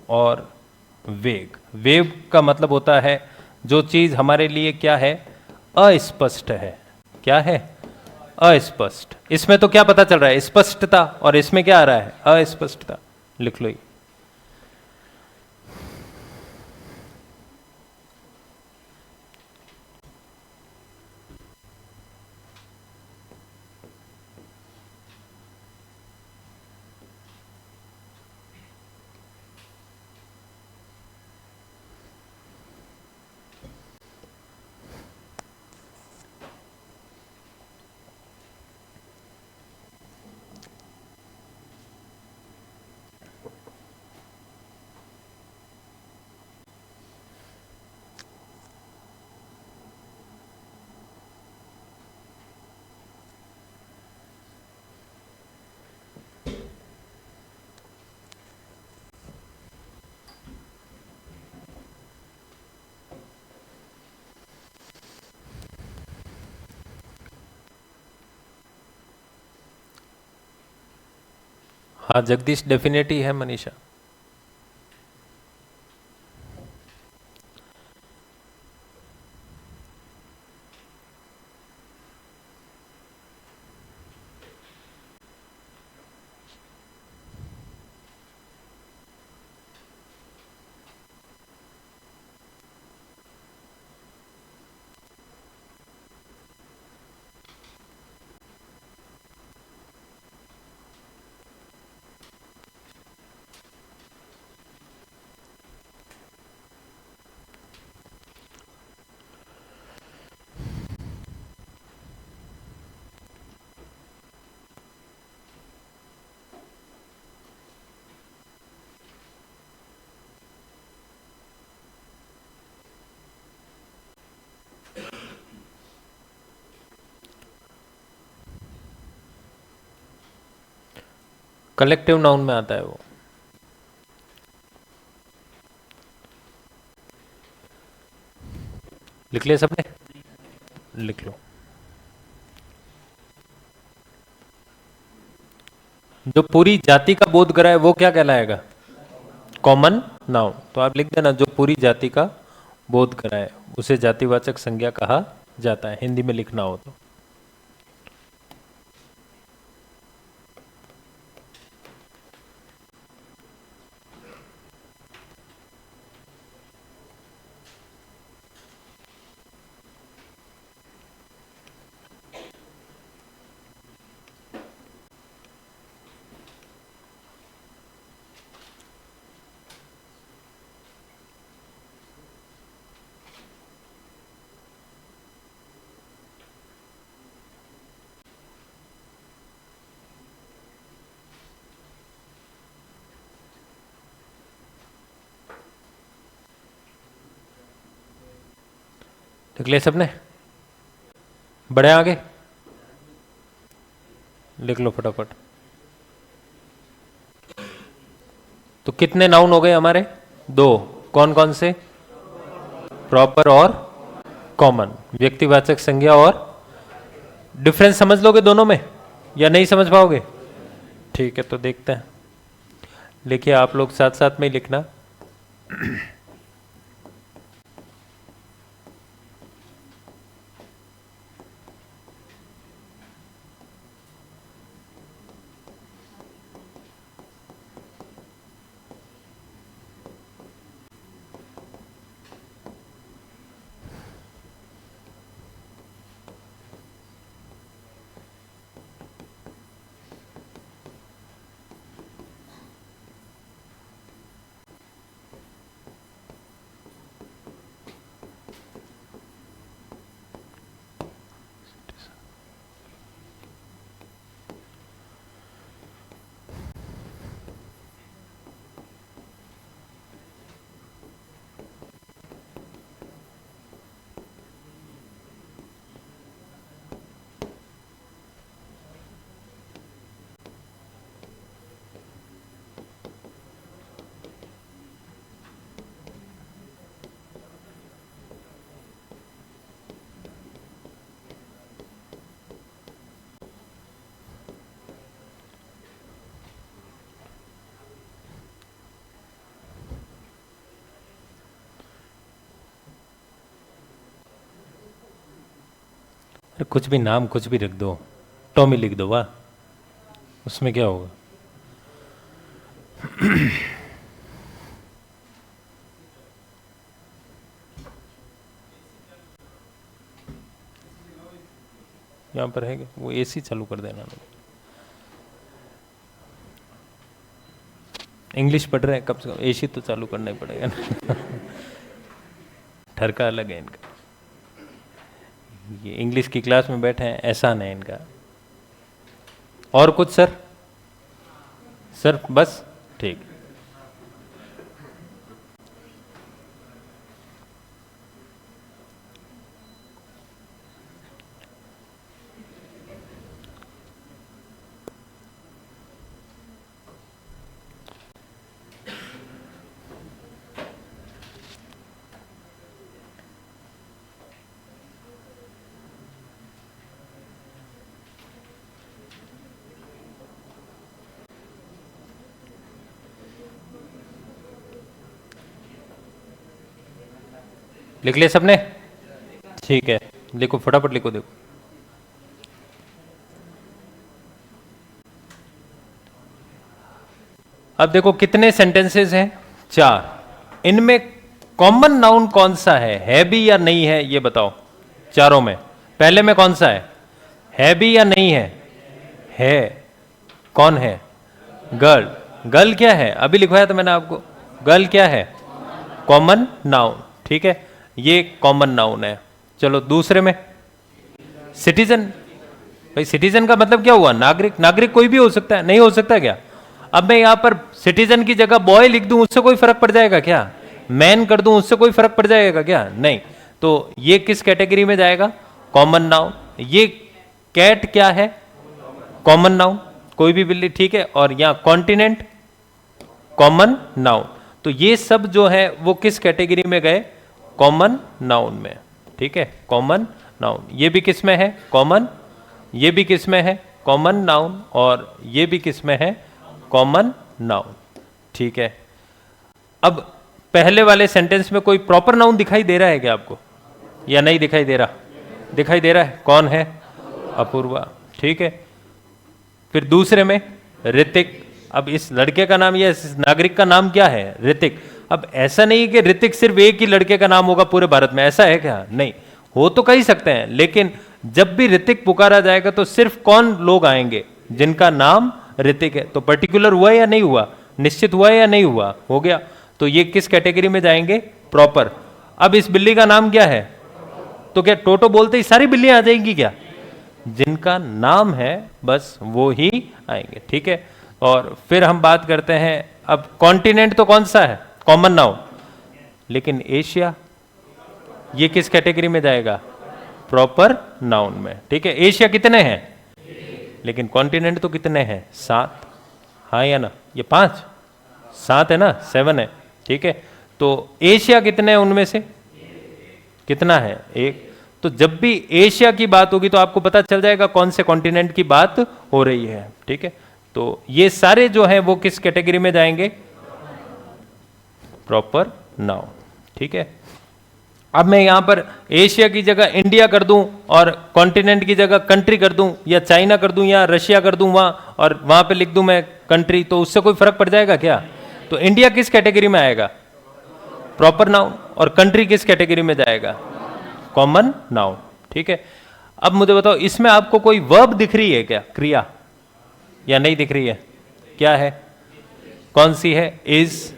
और वेग। वेग का मतलब होता है जो चीज हमारे लिए क्या है? अस्पष्ट है। क्या है? अस्पष्ट। इसमें तो क्या पता चल रहा है? स्पष्टता। और इसमें क्या आ रहा है? अस्पष्टता। लिख लो ये। हाँ जगदीश डेफिनेट ही है मनीषा। कलेक्टिव नाउन में आता है वो। लिख लिया सबने? लिख लो। जो पूरी जाति का बोध कराए वो क्या कहलाएगा? Common noun. तो आप लिख देना, जो पूरी जाति का बोध कराए उसे जातिवाचक संज्ञा कहा जाता है, हिंदी में लिखना हो तो। लिख लिया सबने? बढ़े आगे? लिख लो फटाफट। तो कितने नाउन हो गए हमारे? 2। कौन कौन से? प्रॉपर और कॉमन। व्यक्तिवाचक संज्ञा। और डिफरेंस समझ लोगे दोनों में या नहीं समझ पाओगे? ठीक है, तो देखते हैं। लिखिए आप लोग साथ साथ में ही लिखना। अरे कुछ भी नाम कुछ भी रख दो, टॉमी लिख दो, वाह, उसमें क्या होगा। यहाँ पर है वो एसी चालू कर देना। इंग्लिश पढ़ रहे हैं, कब से एसी तो चालू करना ही पड़ेगा ना। ठरका अलग है इनका, ये इंग्लिश की क्लास में बैठे हैं, एहसान है इनका। और कुछ सर? सर बस ठीक। लिख लिया सबने? ठीक है, लिखो फटाफट लिखो। देखो अब देखो कितने सेंटेंसेस हैं? 4। इनमें कॉमन नाउन कौन सा है भी या नहीं है, ये बताओ चारों में। पहले में कौन सा है भी या नहीं है? है। कौन है? गर्ल। गर्ल क्या है? अभी लिखवाया था मैंने आपको। गर्ल क्या है? Common noun. ठीक है, ये कॉमन नाउन है। चलो दूसरे में सिटीजन। भाई सिटीजन का मतलब क्या हुआ? नागरिक। नागरिक कोई भी हो सकता है, नहीं हो सकता क्या? अब मैं यहां पर सिटीजन की जगह बॉय लिख दूं, उससे कोई फर्क पड़ जाएगा क्या? मैन कर दूं, उससे कोई फर्क पड़ जाएगा क्या? नहीं। तो ये किस कैटेगरी में जाएगा? Common noun. ये कैट क्या है? कॉमन नाउन, कोई भी बिल्ली। ठीक है, और यहां कॉन्टिनेंट कॉमन नाउन। तो ये सब जो है वो किस कैटेगरी में गए? कॉमन नाउन में। ठीक है, कॉमन नाउन। ये भी किस में है? कॉमन। ये भी किस में है? Common noun. और ये भी किस में है? Common noun. ठीक है, अब पहले वाले सेंटेंस में कोई प्रॉपर नाउन दिखाई दे रहा है क्या आपको, या नहीं दिखाई दे रहा? दिखाई दे रहा है। कौन है? अपूर्वा। ठीक है, फिर दूसरे में ऋतिक। अब इस लड़के का नाम या इस नागरिक का नाम क्या है? ऋतिक। अब ऐसा नहीं कि ऋतिक सिर्फ एक ही लड़के का नाम होगा पूरे भारत में, ऐसा है क्या? नहीं, हो तो कह सकते हैं, लेकिन जब भी ऋतिक पुकारा जाएगा तो सिर्फ कौन लोग आएंगे? जिनका नाम ऋतिक है। तो पर्टिकुलर हुआ या नहीं हुआ? निश्चित हुआ या नहीं हुआ? हो गया। तो ये किस कैटेगरी में जाएंगे? प्रॉपर। अब इस बिल्ली का नाम क्या है? तो क्या टोटो बोलते ही सारी बिल्लियां आ जाएंगी क्या? जिनका नाम है बस वो ही आएंगे। ठीक है, और फिर हम बात करते हैं, अब कॉन्टिनेंट तो कौन सा है? Common noun. लेकिन एशिया, ये किस कैटेगरी में जाएगा? प्रॉपर नाउन में। ठीक है, एशिया कितने हैं? लेकिन कॉन्टिनेंट तो कितने हैं? 7। हाँ या ना? ये 5 7 है ना? 7 है। ठीक है, तो एशिया कितने हैं उनमें से? कितना है? 1। तो जब भी एशिया की बात होगी तो आपको पता चल जाएगा कौन से कॉन्टिनेंट की बात हो रही है। ठीक है, तो ये सारे जो हैं वो किस कैटेगरी में जाएंगे? Proper noun. ठीक है, अब मैं यहां पर एशिया की जगह इंडिया कर दूं और कॉन्टिनेंट की जगह कंट्री कर दूं, या चाइना कर दूं, या रशिया कर दूं वहां, और वहां पे लिख दूं मैं कंट्री, तो उससे कोई फर्क पड़ जाएगा क्या? तो इंडिया किस कैटेगरी में आएगा? Proper noun. और कंट्री किस कैटेगरी में जाएगा? Common noun. ठीक है, अब मुझे बताओ, इसमें आपको कोई वर्ब दिख रही है क्या? क्रिया, या नहीं दिख रही है? क्या है? कौन सी है? इज।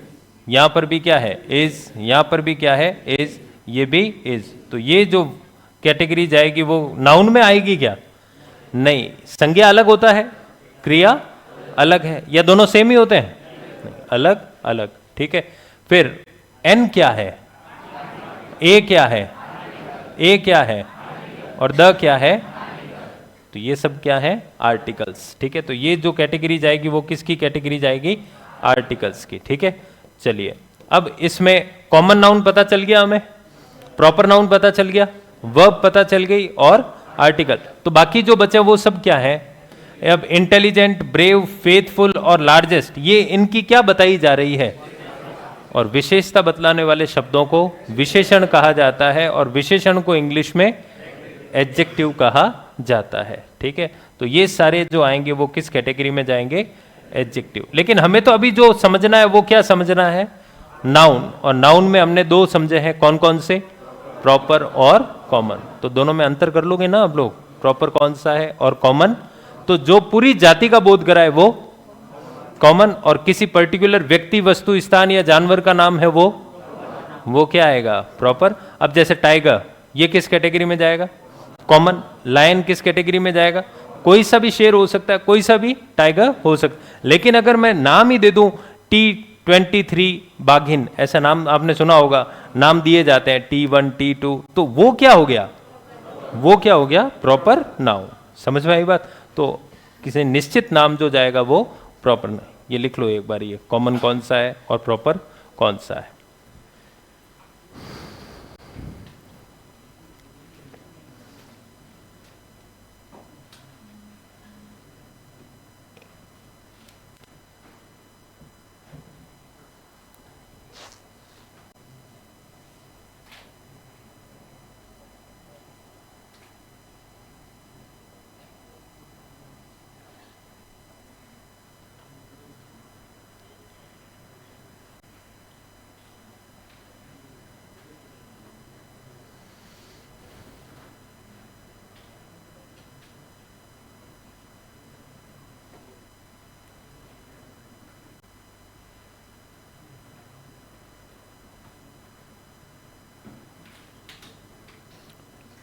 यहां पर भी क्या है? इज। यहां पर भी क्या है? इज। ये भी इज। तो ये जो कैटेगरी जाएगी वो नाउन में आएगी क्या? नहीं। संज्ञा अलग होता है, क्रिया अलग है, या दोनों सेम ही होते हैं? नहीं, अलग अलग। ठीक है, फिर एन क्या है? ए क्या है? ए क्या है? और द क्या है? तो ये सब क्या है? आर्टिकल्स। ठीक है, तो ये जो कैटेगरी जाएगी वो किसकी कैटेगरी जाएगी? आर्टिकल्स की। ठीक है, चलिए, अब इसमें कॉमन नाउन पता चल गया, हमें प्रॉपर नाउन पता चल गया, वर्ब पता चल गई, और आर्टिकल। तो बाकी जो बचे वो सब क्या है? अब इंटेलिजेंट, ब्रेव, फेथफुल और लार्जेस्ट, ये इनकी क्या बताई जा रही है? और विशेषता बतलाने वाले शब्दों को विशेषण कहा जाता है, और विशेषण को इंग्लिश में एडजेक्टिव कहा जाता है। ठीक है, तो ये सारे जो आएंगे वो किस कैटेगरी में जाएंगे? एडजेक्टिव। लेकिन हमें तो अभी जो समझना है वो क्या समझना है? नाउन। और नाउन में हमने दो समझे हैं, कौन कौन से? प्रॉपर और कॉमन। तो दोनों में अंतर कर लोगे ना आप लोग, प्रॉपर कौन सा है और कॉमन? तो जो पूरी जाति का बोध कराए वो कॉमन, और किसी पर्टिकुलर व्यक्ति, वस्तु, स्थान या जानवर का नाम है वो क्या आएगा? प्रॉपर। अब जैसे टाइगर, ये किस कैटेगरी में जाएगा? कॉमन। लायन किस कैटेगरी में जाएगा? कोई सा भी शेर हो सकता है, कोई सा भी टाइगर हो सकता। लेकिन अगर मैं नाम ही दे दूं T23 बाघिन, ऐसा नाम आपने सुना होगा, नाम दिए जाते हैं T1 T2, तो वो क्या हो गया? वो क्या हो गया? Proper noun. समझ में आई बात? तो किसी निश्चित नाम जो जाएगा वो प्रॉपर नाउन। ये लिख लो एक बार, ये कॉमन कौन सा है और प्रॉपर कौन सा है।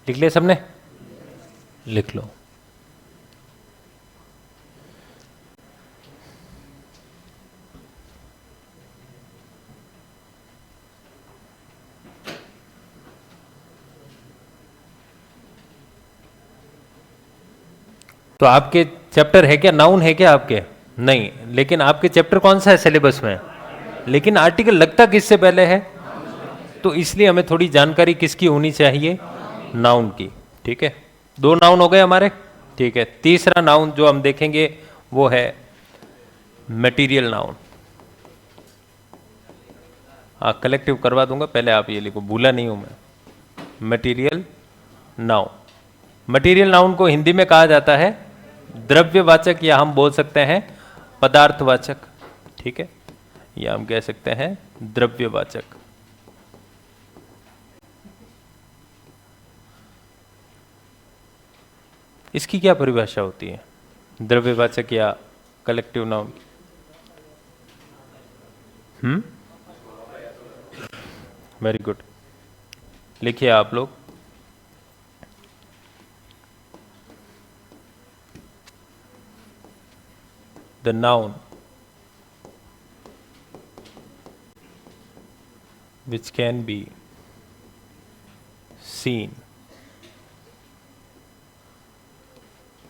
लिख लिया सबने? लिख लो। तो आपके चैप्टर है क्या? नाउन है क्या आपके? नहीं। लेकिन आपके चैप्टर कौन सा है सिलेबस में? लेकिन आर्टिकल लगता किससे पहले है? तो इसलिए हमें थोड़ी जानकारी किसकी होनी चाहिए? नाउन की। ठीक है, दो नाउन हो गए हमारे। ठीक है, तीसरा नाउन जो हम देखेंगे वो है मटेरियल नाउन। कलेक्टिव करवा दूंगा, पहले आप ये लिखो, भूला नहीं हूं मैं। Material noun. मटेरियल नाउन को हिंदी में कहा जाता है द्रव्यवाचक, या हम बोल सकते हैं पदार्थवाचक। ठीक है, या हम कह सकते हैं द्रव्यवाचक। इसकी क्या परिभाषा होती है, द्रव्यवाचक या कलेक्टिव नाउन? वेरी गुड, लिखिए आप लोग। The noun which can be seen,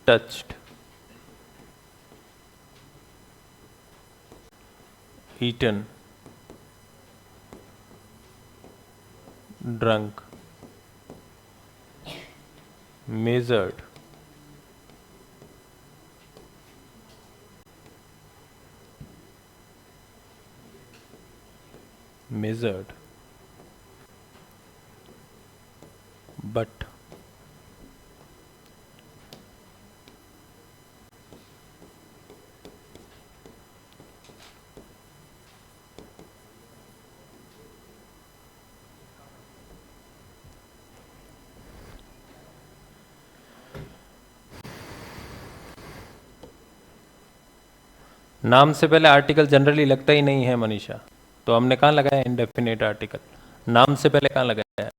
touched, eaten, drunk, measured, but नाम से पहले आर्टिकल जनरली लगता ही नहीं है मनीषा, तो हमने कहाँ लगाया इंडेफिनेट आर्टिकल? नाम से पहले कहाँ लगाया है?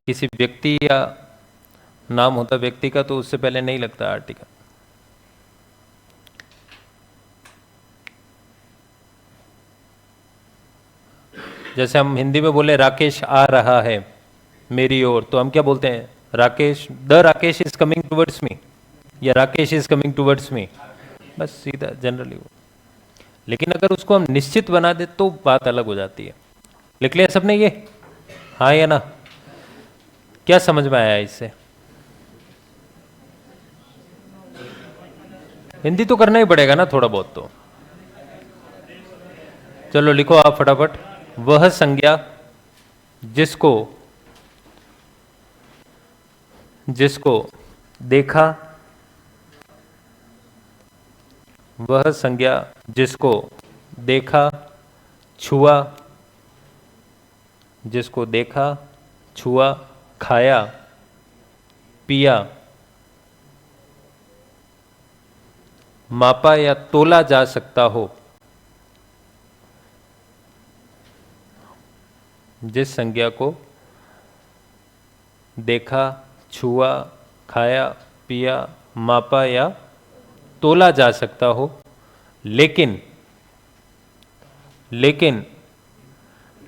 किसी व्यक्ति या नाम होता व्यक्ति का तो उससे पहले नहीं लगता आर्टिकल। जैसे हम हिंदी में बोले राकेश आ रहा है मेरी ओर, तो हम क्या बोलते हैं? Rakesh, the Rakesh is coming towards me, या Rakesh is coming towards me, बस सीधा जनरली वो। लेकिन अगर उसको हम निश्चित बना दे तो बात अलग हो जाती है। लिख लिया सबने ये? हाँ या ना? क्या समझ में आया इससे? हिंदी तो करना ही पड़ेगा ना थोड़ा बहुत तो। चलो लिखो आप फटाफट। वह संज्ञा जिसको जिसको देखा वह संज्ञा, जिसको देखा छुआ, जिसको देखा छुआ खाया पिया मापा या तोला जा सकता हो, जिस संज्ञा को देखा छुआ खाया पिया मापा या तोला जा सकता हो, लेकिन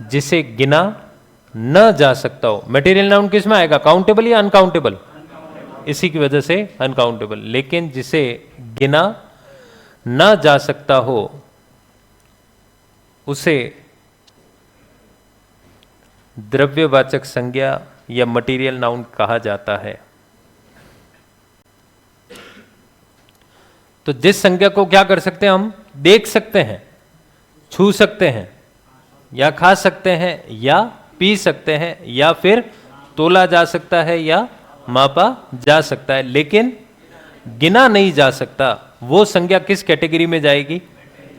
जिसे गिना न जा सकता हो। मटेरियल नाउन किस में आएगा, काउंटेबल या अनकाउंटेबल? इसी की वजह से अनकाउंटेबल। लेकिन जिसे गिना न जा सकता हो उसे द्रव्यवाचक संज्ञा या मटेरियल नाउन कहा जाता है। तो जिस संज्ञा को क्या कर सकते हैं हम, देख सकते हैं, छू सकते हैं, या खा सकते हैं, या पी सकते हैं, या फिर तोला जा सकता है या मापा जा सकता है, लेकिन गिना नहीं जा सकता, वो संज्ञा किस कैटेगरी में जाएगी?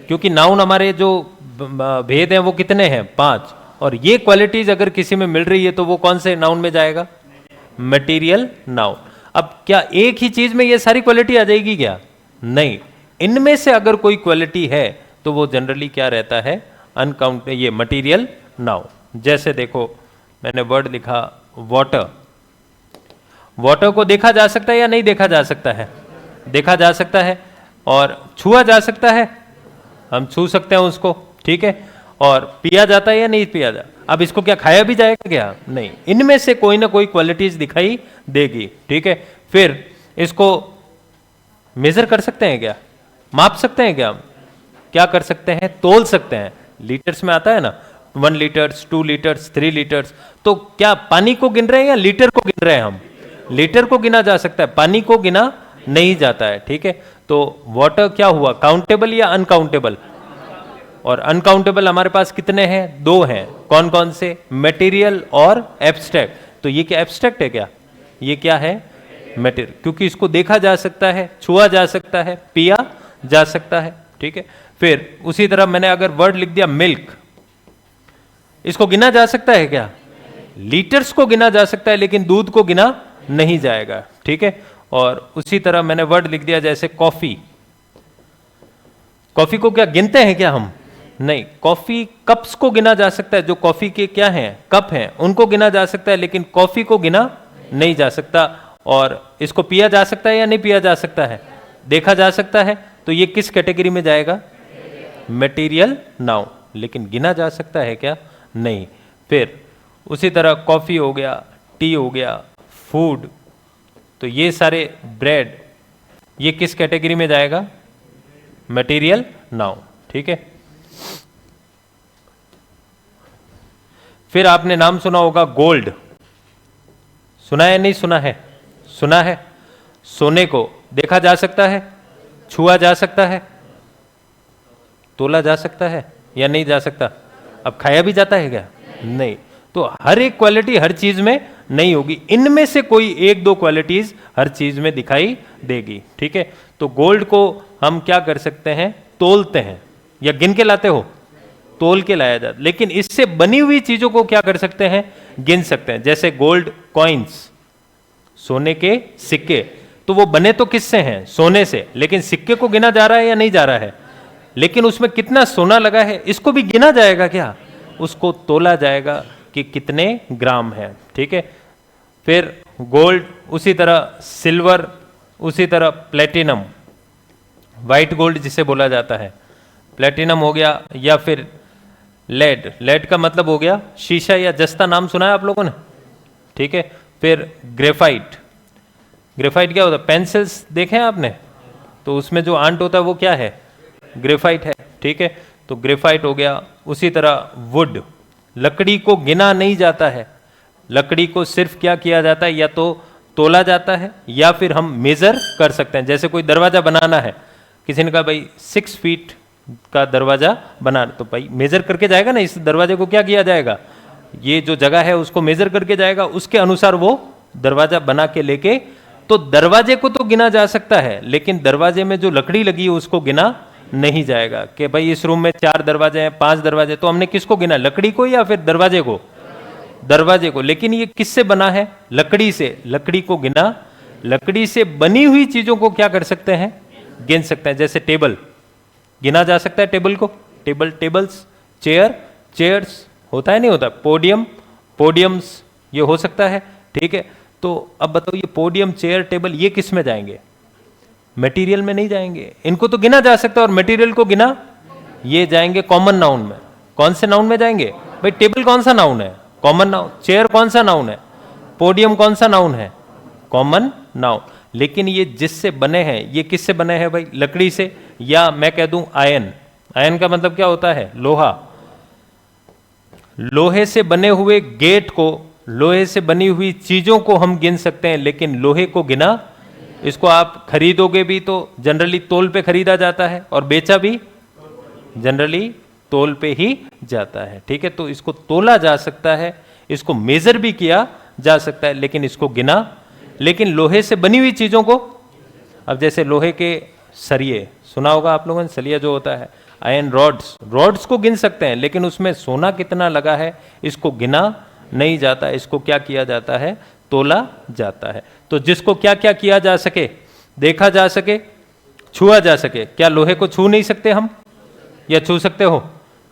क्योंकि नाउन हमारे जो भेद हैं वो कितने हैं, 5, और ये क्वालिटीज अगर किसी में मिल रही है तो वो कौन से नाउन में जाएगा? Material noun. अब क्या एक ही चीज में ये सारी क्वालिटी आ जाएगी क्या? नहीं, इनमें से अगर कोई क्वालिटी है तो वो जनरली क्या रहता है, अनकाउंट, ये मटेरियल नाउन। जैसे देखो मैंने वर्ड लिखा वाटर, वाटर को देखा जा सकता है या नहीं देखा जा सकता है? देखा जा सकता है। और छुआ जा सकता है, हम छू सकते हैं उसको, ठीक है। और पिया जाता है या नहीं पिया जाता? अब इसको क्या खाया भी जाएगा क्या? नहीं, इनमें से कोई ना कोई क्वालिटीज दिखाई देगी, ठीक है। फिर इसको मेजर कर सकते हैं क्या, माप सकते हैं क्या? हम क्या कर सकते हैं, तोल सकते हैं। लीटर्स में आता है ना, 1 लीटर्स 2 लीटर्स 3 लीटर्स। तो क्या पानी को गिन रहे हैं या लीटर को गिन रहे हैं? हम लीटर को गिना जा सकता है, पानी को गिना नहीं जाता है, ठीक है। तो वाटर क्या हुआ, काउंटेबल या अनकाउंटेबल? और अनकाउंटेबल हमारे पास कितने हैं, 2 हैं। कौन कौन से? मटेरियल और एब्स्ट्रैक्ट। तो ये क्या एब्स्ट्रैक्ट है क्या? ये क्या है, मटेरियल, क्योंकि इसको देखा जा सकता है, छुआ जा सकता है, पिया जा सकता है, ठीक है। फिर उसी तरह मैंने अगर वर्ड लिख दिया मिल्क, इसको गिना जा सकता है क्या? लीटर्स को गिना जा सकता है, लेकिन दूध को गिना नहीं जाएगा, ठीक है। और उसी तरह मैंने वर्ड लिख दिया जैसे कॉफी, कॉफी को क्या गिनते हैं क्या हम? नहीं, कॉफी कप्स को गिना जा सकता है, जो कॉफी के क्या हैं, कप हैं, उनको गिना जा सकता है, लेकिन कॉफी को गिना नहीं जा सकता। और इसको पिया जा सकता है या नहीं पिया जा सकता है? देखा जा सकता है। तो ये किस कैटेगरी में जाएगा, मटेरियल नाउन। लेकिन गिना जा सकता है क्या? नहीं। फिर उसी तरह कॉफी हो गया, टी हो गया, फूड, तो ये सारे ब्रेड, ये किस कैटेगरी में जाएगा, मटेरियल नाउन, ठीक है। फिर आपने नाम सुना होगा गोल्ड, सुना है नहीं सुना है? सुना है। सोने को देखा जा सकता है, छुआ जा सकता है, तोला जा सकता है या नहीं जा सकता? अब खाया भी जाता है क्या? नहीं। तो हर एक क्वालिटी हर चीज में नहीं होगी, इनमें से कोई 1-2 क्वालिटीज हर चीज में दिखाई देगी, ठीक है। तो गोल्ड को हम क्या कर सकते हैं, तोलते हैं, या गिन के लाते हो? तोल के लाया जाता। लेकिन इससे बनी हुई चीजों को क्या कर सकते हैं, गिन सकते हैं। जैसे गोल्ड कॉइन्स, सोने के सिक्के, तो वो बने तो किससे हैं, सोने से, लेकिन सिक्के को गिना जा रहा है या नहीं जा रहा है? लेकिन उसमें कितना सोना लगा है, इसको भी गिना जाएगा क्या? उसको तोला जाएगा कि कितने ग्राम है, ठीक है। फिर गोल्ड, उसी तरह सिल्वर, उसी तरह प्लेटिनम, व्हाइट गोल्ड जिसे बोला जाता है, प्लेटिनम हो गया, या फिर लेड, लेड का मतलब हो गया शीशा या जस्ता, नाम सुना है आप लोगों ने, ठीक है। फिर ग्रेफाइट, ग्रेफाइट क्या होता है, पेंसिल्स देखे हैं आपने, तो उसमें जो आंट होता है वो क्या है, ग्रेफाइट है, ठीक है। तो ग्रेफाइट हो गया। उसी तरह वुड, लकड़ी को गिना नहीं जाता है, लकड़ी को सिर्फ क्या किया जाता है, या तो तोला जाता है या फिर हम मेजर कर सकते हैं। जैसे कोई दरवाजा बनाना है, किसी ने कहा भाई 6 फीट का दरवाजा बनाना, तो भाई मेजर करके जाएगा ना, इस दरवाजे को क्या किया जाएगा, ये जो जगह है उसको मेजर करके जाएगा, उसके अनुसार वो दरवाजा बना के लेके, तो दरवाजे को तो गिना जा सकता है, लेकिन दरवाजे में जो लकड़ी लगी है उसको गिना नहीं जाएगा कि भाई इस रूम में 4 दरवाजे हैं, 5 दरवाजे, तो हमने किसको गिना, लकड़ी को या फिर दरवाजे को? दरवाजे को। लेकिन ये किससे बना है? लकड़ी से। लकड़ी को गिना। लकड़ी से बनी हुई चीजों को क्या कर सकते हैं? गिन सकते हैं। जैसे टेबल गिना जा सकता है, टेबल को, टेबल, टेबल्स, चेयर, चेयर्स, होता है नहीं होता, पोडियम, पोडियम्स, ये हो सकता है, ठीक है। तो अब बताओ ये पोडियम, चेयर, टेबल, ये किस में जाएंगे? मटेरियल में नहीं जाएंगे। इनको तो गिना जा सकता है, और मटेरियल को गिना, ये जाएंगे कॉमन नाउन में। कौन से नाउन में जाएंगे भाई? टेबल कौन सा नाउन है? Common noun. चेयर कौन सा नाउन है? पोडियम कौन सा नाउन है? Common noun. लेकिन ये जिससे बने हैं, ये किससे बने हैं भाई? लकड़ी से, या मैं कह दूं आयन। आयन का मतलब क्या होता है? लोहा। लोहे से बने हुए गेट को, लोहे से बनी हुई चीजों को हम गिन सकते हैं, लेकिन लोहे को गिना, इसको आप खरीदोगे भी तो जनरली तोल पे खरीदा जाता है, और बेचा भी जनरली तोल पे ही जाता है, ठीक है। तो इसको तोला जा सकता है, इसको मेजर भी किया जा सकता है, लेकिन इसको गिना, लेकिन लोहे से बनी हुई चीजों को, अब जैसे लोहे के सरिये, सुना होगा आप लोगों ने, सरिया जो होता है, आयरन रॉड्स, रॉड्स को गिन सकते हैं, लेकिन उसमें सोना कितना लगा है इसको गिना नहीं जाता, इसको क्या किया जाता है? तोला जाता है। तो जिसको क्या क्या किया जा सके, देखा जा सके, छुआ जा सके, क्या लोहे को छू नहीं सकते हम, या छू सकते हो,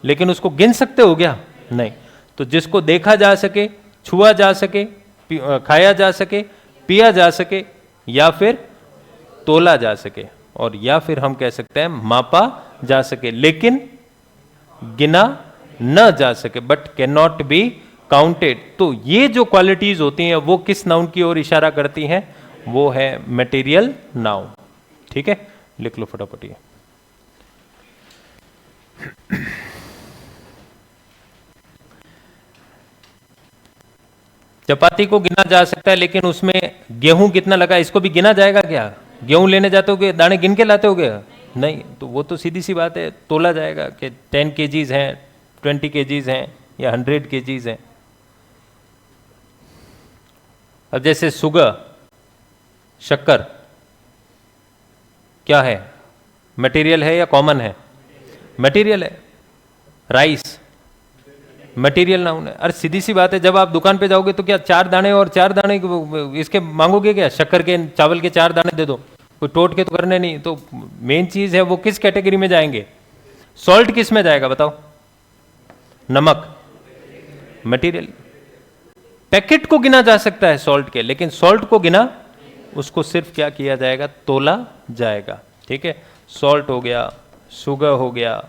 लेकिन उसको गिन सकते हो क्या? नहीं। तो जिसको देखा जा सके, छुआ जा सके, खाया जा सके, पिया जा सके, या फिर तोला जा सके, और या फिर हम कह सकते हैं मापा जा सके, लेकिन गिना न जा सके, but can not be counted. तो ये जो क्वालिटीज होती हैं वो किस नाउन की ओर इशारा करती हैं? वो है मटेरियल नाउन, ठीक है। लिख लो फटाफट ये। चपाती को गिना जा सकता है, लेकिन उसमें गेहूं कितना लगा इसको भी गिना जाएगा क्या? गेहूं लेने जाते हो, दाने गिन के लाते हो क्या? नहीं। तो वो तो सीधी सी बात है, तोला जाएगा कि 10 kgs हैं, 20 kgs हैं, या 100 kgs हैं। अब जैसे शुगर, शक्कर, क्या है? मटेरियल है या कॉमन है? मटेरियल है। राइस मटेरियल नाउन है। अरे सीधी सी बात है, जब आप दुकान पे जाओगे तो क्या 4 दाने और 4 दाने इसके मांगोगे क्या? शक्कर के, चावल के 4 दाने दे दो, कोई टोट के तो करने नहीं। तो मेन चीज है वो किस कैटेगरी में जाएंगे? सॉल्ट किस में जाएगा बताओ? नमक, मटेरियल। पैकेट को गिना जा सकता है सॉल्ट के, लेकिन सॉल्ट को गिना, उसको सिर्फ क्या किया जाएगा? तोला जाएगा, ठीक है। सॉल्ट हो गया, शुगर हो गया,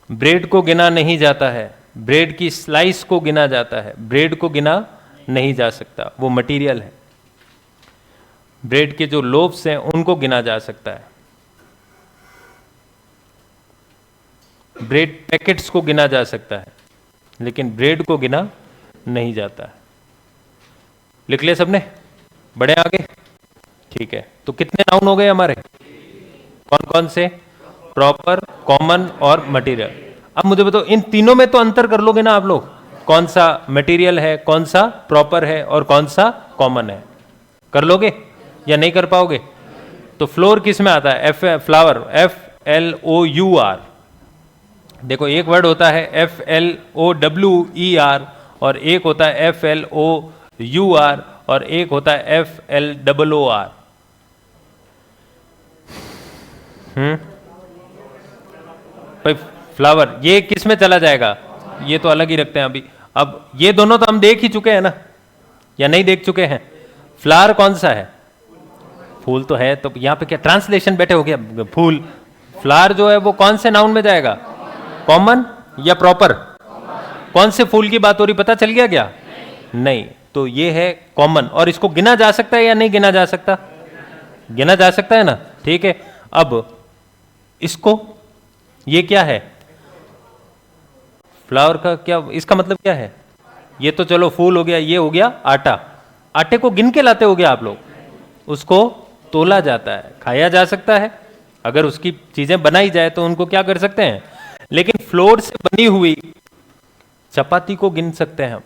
ब्रेड को गिना नहीं जाता है, ब्रेड की स्लाइस को गिना जाता है, ब्रेड को गिना नहीं जा सकता, वो मटेरियल है। ब्रेड के जो लोफ्स हैं उनको गिना जा सकता है, ब्रेड पैकेट्स को गिना जा सकता है, लेकिन ब्रेड को गिना नहीं जाता है। लिख लिया सबने? बड़े आगे, ठीक है। तो कितने नाउन हो गए हमारे? कौन कौन से? प्रॉपर, कॉमन और मटेरियल। अब मुझे बताओ, इन तीनों में तो अंतर कर लोगे ना आप लोग? कौन सा मटेरियल है, कौन सा प्रॉपर है, और कौन सा कॉमन है? कर लोगे या नहीं कर पाओगे? तो फ्लोर किस में आता है? Flower, FLOUR। देखो एक वर्ड होता है FLOWER, और एक होता है FLOUR, और एक होता है FLOOR। भाई फ्लावर ये किस में चला जाएगा? ये तो अलग ही रखते हैं अभी। अब ये दोनों तो हम देख ही चुके हैं ना, या नहीं देख चुके हैं? फ्लावर कौन सा है? फूल तो है। तो यहाँ पे क्या ट्रांसलेशन बैठे हो गया? फूल। फ्लावर जो है वो कौन से नाउन में जाएगा? कॉमन या प्रॉपर? कौन से फूल की बात हो रही, पता चल गया क्या? नहीं। तो ये है कॉमन, और इसको गिना जा सकता है या नहीं गिना जा सकता? गिना जा सकता है ना, ठीक है। अब इसको, ये क्या है? फ्लावर का क्या, इसका मतलब क्या है? ये तो चलो फूल हो गया, ये हो गया आटा। आटे को गिन के लाते हो गया आप लोग? उसको तोला जाता है, खाया जा सकता है, अगर उसकी चीजें बनाई जाए तो उनको क्या कर सकते हैं, लेकिन फ्लोर से बनी हुई चपाती को गिन सकते हैं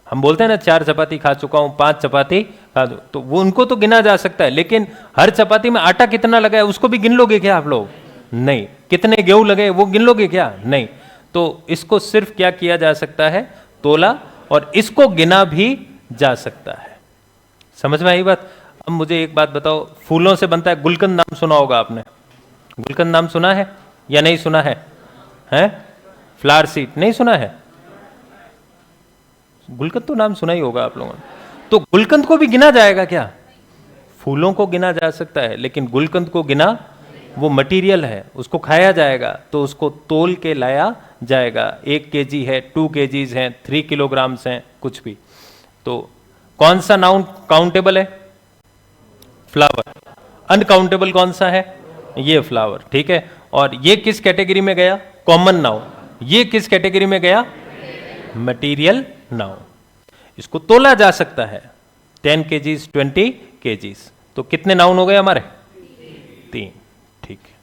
हम बोलते हैं ना 4 चपाती खा चुका हूं, 5 चपाती खा दो, तो वो उनको तो गिना जा सकता है, लेकिन हर चपाती में आटा कितना लगा है उसको भी गिन लोगे क्या आप लोग? नहीं। कितने गेहूं लगे वो गिन लोगे क्या? नहीं। तो इसको सिर्फ क्या किया जा सकता है, तोला, और इसको गिना भी जा सकता है। समझ में आई बात? अब मुझे एक बात बताओ, फूलों से बनता है गुलकंद, नाम सुना होगा आपने, गुलकंद नाम सुना है या नहीं सुना है? हैं? फ्लावर सीड नहीं सुना है? गुलकंद तो नाम सुना ही होगा आप लोगों ने। तो गुलकंद को भी गिना जाएगा क्या? फूलों को गिना जा सकता है, लेकिन गुलकंद को गिना, वो मटेरियल है, उसको खाया जाएगा, तो उसको तोल के लाया जाएगा। 1 केजी है, 2 केजीज हैं, 3 किलोग्राम्स हैं, कुछ भी। तो कौन सा नाउन काउंटेबल है? फ्लावर। अनकाउंटेबल कौन सा है? ये फ्लावर, ठीक है। और ये किस कैटेगरी में गया? Common noun. ये किस कैटेगरी में गया? Material noun. इसको तोला जा सकता है, 10 केजीज, 20 केजीज। तो कितने नाउन हो गए हमारे? 3। ठीक है।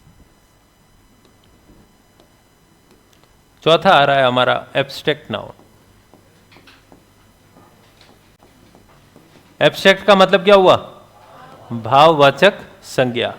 चौथा आ रहा है हमारा एब्स्ट्रैक्ट नाउन। एब्स्ट्रैक्ट का मतलब क्या हुआ? भाववाचक संज्ञा।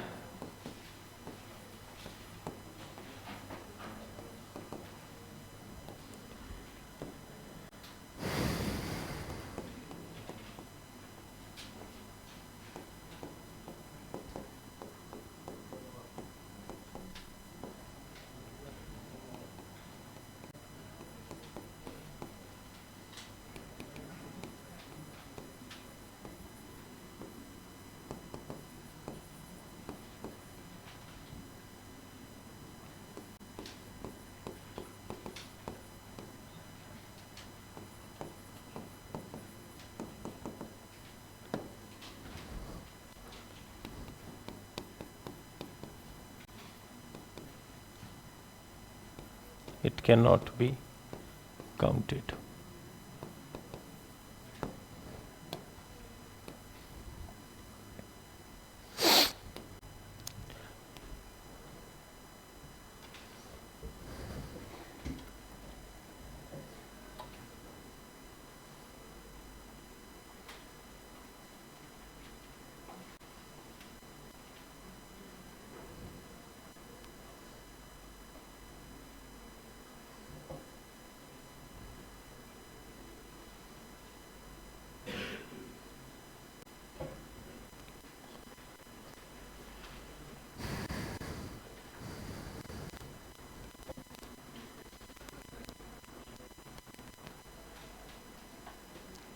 It cannot be counted.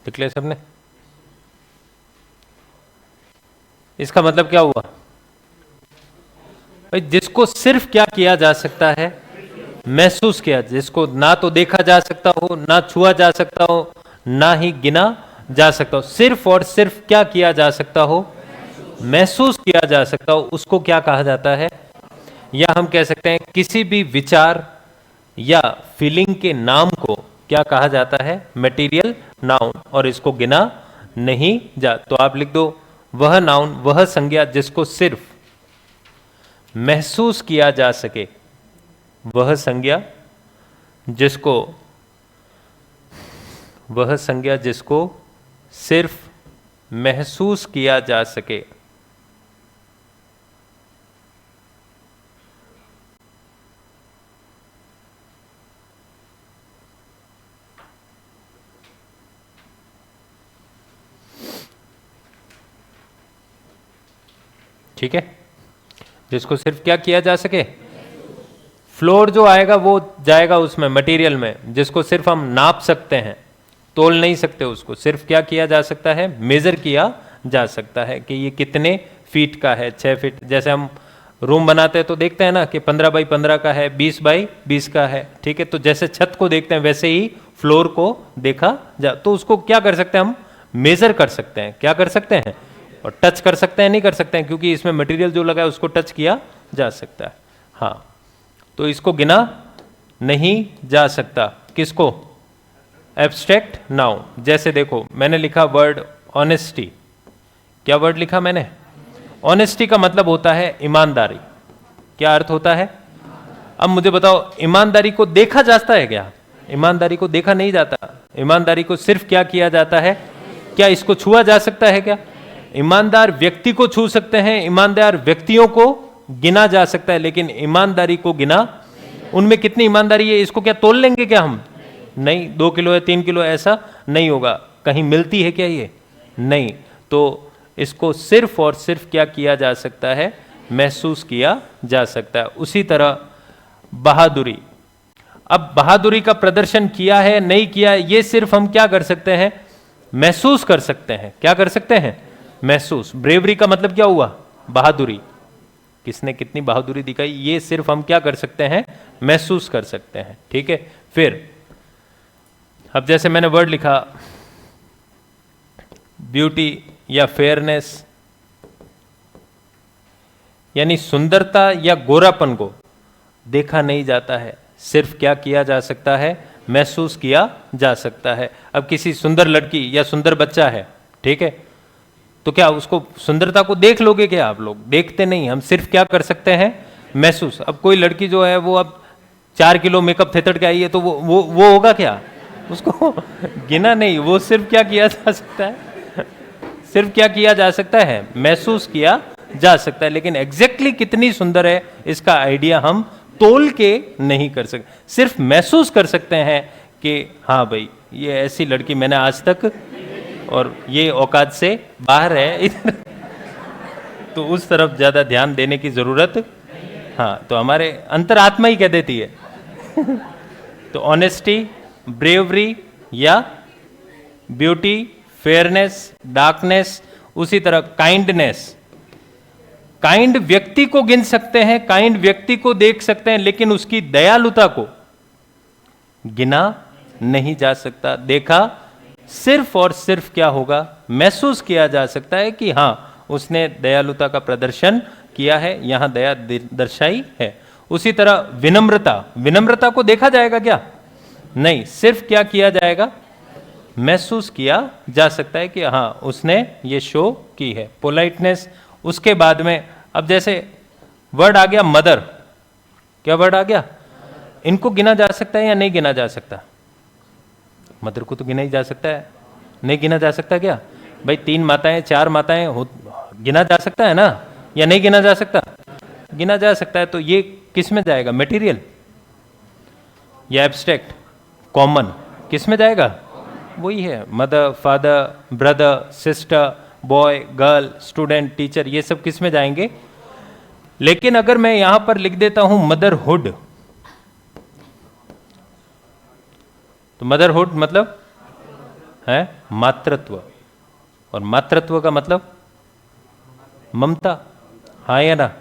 लिख लिया सबने? इसका मतलब क्या हुआ भाई? जिसको सिर्फ क्या किया जा सकता है? महसूस किया, जिसको ना तो देखा जा सकता हो, ना छुआ जा सकता हो, ना ही गिना जा सकता हो, सिर्फ और सिर्फ क्या किया जा सकता हो? महसूस किया जा सकता हो, उसको क्या कहा जाता है? या हम कह सकते हैं किसी भी विचार या फीलिंग के नाम को क्या कहा जाता है? Material noun. और इसको गिना नहीं जा, तो आप लिख दो वह नाउन, वह संज्ञा जिसको सिर्फ महसूस किया जा सके, वह संज्ञा जिसको, वह संज्ञा जिसको सिर्फ महसूस किया जा सके। ठीक है, जिसको सिर्फ क्या किया जा सके? फ्लोर जो आएगा वो जाएगा उसमें मटेरियल में, जिसको सिर्फ हम नाप सकते हैं, तोल नहीं सकते, उसको सिर्फ क्या किया जा सकता है? मेजर किया जा सकता है कि ये कितने फीट का है, 6 फीट। जैसे हम रूम बनाते हैं तो देखते हैं ना कि 15 बाई 15 का है, 20 बाई 20 का है, ठीक है। तो जैसे छत को देखते हैं वैसे ही फ्लोर को देखा जा, तो उसको क्या कर सकते हैं हम? मेजर कर सकते हैं। क्या कर सकते हैं? और टच कर सकते हैं? नहीं कर सकते हैं, क्योंकि इसमें मटेरियल जो लगा है उसको टच किया जा सकता है। हाँ, तो इसको गिना नहीं जा सकता। किसको? Abstract noun. जैसे देखो मैंने लिखा वर्ड ऑनेस्टी। क्या वर्ड लिखा मैंने? ऑनेस्टी का मतलब होता है ईमानदारी। क्या अर्थ होता है? अब मुझे बताओ, ईमानदारी को देखा जाता है क्या? ईमानदारी को देखा नहीं जाता। ईमानदारी को सिर्फ क्या किया जाता है? क्या इसको छुआ जा सकता है क्या? ईमानदार व्यक्ति को छू सकते हैं, ईमानदार व्यक्तियों को गिना जा सकता है, लेकिन ईमानदारी को गिना, उनमें कितनी ईमानदारी है इसको क्या तोल लेंगे क्या हम? नहीं। 2 किलो या 3 किलो ऐसा नहीं होगा। कहीं मिलती है क्या ये? नहीं। तो इसको सिर्फ और सिर्फ क्या किया जा सकता है? महसूस किया जा सकता है। उसी तरह बहादुरी, अब बहादुरी का प्रदर्शन किया है नहीं किया, ये सिर्फ हम क्या कर सकते हैं? महसूस कर सकते हैं। क्या कर सकते हैं? महसूस। ब्रेवरी का मतलब क्या हुआ? बहादुरी। किसने कितनी बहादुरी दिखाई, ये सिर्फ हम क्या कर सकते हैं? महसूस कर सकते हैं। ठीक है। फिर अब जैसे मैंने वर्ड लिखा ब्यूटी या फेयरनेस, यानी सुंदरता या गोरापन को देखा नहीं जाता है, सिर्फ क्या किया जा सकता है? महसूस किया जा सकता है। अब किसी सुंदर लड़की या सुंदर बच्चा है, ठीक है, तो क्या उसको सुंदरता को देख लोगे क्या? आप लोग देखते नहीं, हम सिर्फ क्या कर सकते हैं? महसूस। अब कोई लड़की जो है वो अब 4 किलो मेकअप थेथड़ के आई है, तो वो होगा क्या? उसको गिना नहीं, वो सिर्फ क्या किया जा सकता है? सिर्फ क्या किया जा सकता है? महसूस किया जा सकता है। लेकिन एग्जैक्टली कितनी सुंदर है इसका आइडिया हम तोल के नहीं कर सकते, सिर्फ महसूस कर सकते हैं कि हाँ भाई ये ऐसी लड़की मैंने आज तक, और ये औकात से बाहर है इधर तो उस तरफ ज्यादा ध्यान देने की जरूरत, हाँ, तो हमारे अंतरात्मा ही कह देती है तो ऑनेस्टी, ब्रेवरी या ब्यूटी, फेयरनेस, डार्कनेस, उसी तरह काइंडनेस। काइंड व्यक्ति को गिन सकते हैं, काइंड व्यक्ति को देख सकते हैं, लेकिन उसकी दयालुता को गिना नहीं जा सकता। देखा सिर्फ और सिर्फ क्या होगा? महसूस किया जा सकता है कि हाँ उसने दयालुता का प्रदर्शन किया है, यहां दया दर्शाई है। उसी तरह विनम्रता, विनम्रता को देखा जाएगा क्या? नहीं। सिर्फ क्या किया जाएगा? महसूस किया जा सकता है कि हाँ उसने ये शो की है। पोलाइटनेस, उसके बाद में अब जैसे वर्ड आ गया मदर। क्या वर्ड आ गया? इनको गिना जा सकता है या नहीं गिना जा सकता? मदर को तो गिना ही जा सकता है, नहीं गिना जा सकता क्या भाई? 3 माताएं 4 माताएं हो, गिना जा सकता है ना, या नहीं गिना जा सकता? गिना जा सकता है। तो ये किस में जाएगा? मटेरियल या एब्स्ट्रैक्ट? कॉमन। किस में जाएगा? वही है, mother, father, brother, sister, boy, girl, student, teacher, ये सब किस में जाएंगे? लेकिन अगर मैं यहां पर लिख देता हूं मदरहुड, तो मदरहुड मतलब है मातृत्व, और मातृत्व का मतलब ममता, हाँ या ना?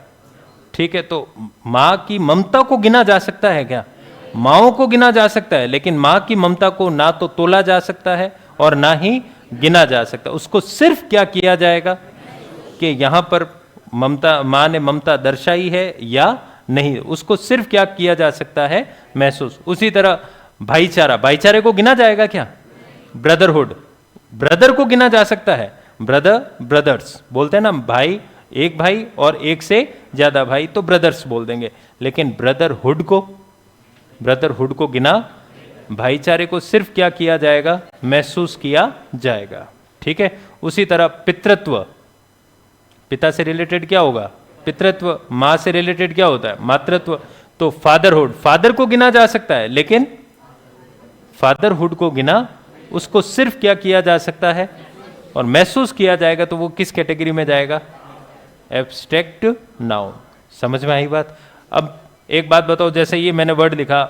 ठीक है। तो मां की ममता को गिना जा सकता है क्या? माओं को गिना जा सकता है, लेकिन मां की ममता को ना तो तोला जा सकता है और ना ही गिना जा सकता। उसको सिर्फ क्या किया जाएगा कि यहां पर ममता, मां ने ममता दर्शाई है या नहीं, उसको सिर्फ क्या किया जा सकता है? महसूस। उसी तरह भाईचारा, भाईचारे को गिना जाएगा क्या? ब्रदरहुड, ब्रदर को गिना जा सकता है। ब्रदर, ब्रदर्स बोलते हैं ना, भाई, एक भाई और एक से ज्यादा भाई, तो ब्रदर्स बोल देंगे। लेकिन ब्रदरहुड को गिना, भाईचारे को सिर्फ क्या किया जाएगा? महसूस किया जाएगा। ठीक है। उसी तरह पितृत्व, पिता से रिलेटेड क्या होगा? पितृत्व। मां से रिलेटेड क्या होता है? मातृत्व। तो फादरहुड, फादर को गिना जा सकता है, लेकिन फादरहुड को गिना, उसको सिर्फ क्या किया जा सकता है और महसूस किया जाएगा, तो वो किस कैटेगरी में जाएगा? Abstract noun. समझ में आई बात? अब एक बात बताओ, जैसे ये मैंने वर्ड लिखा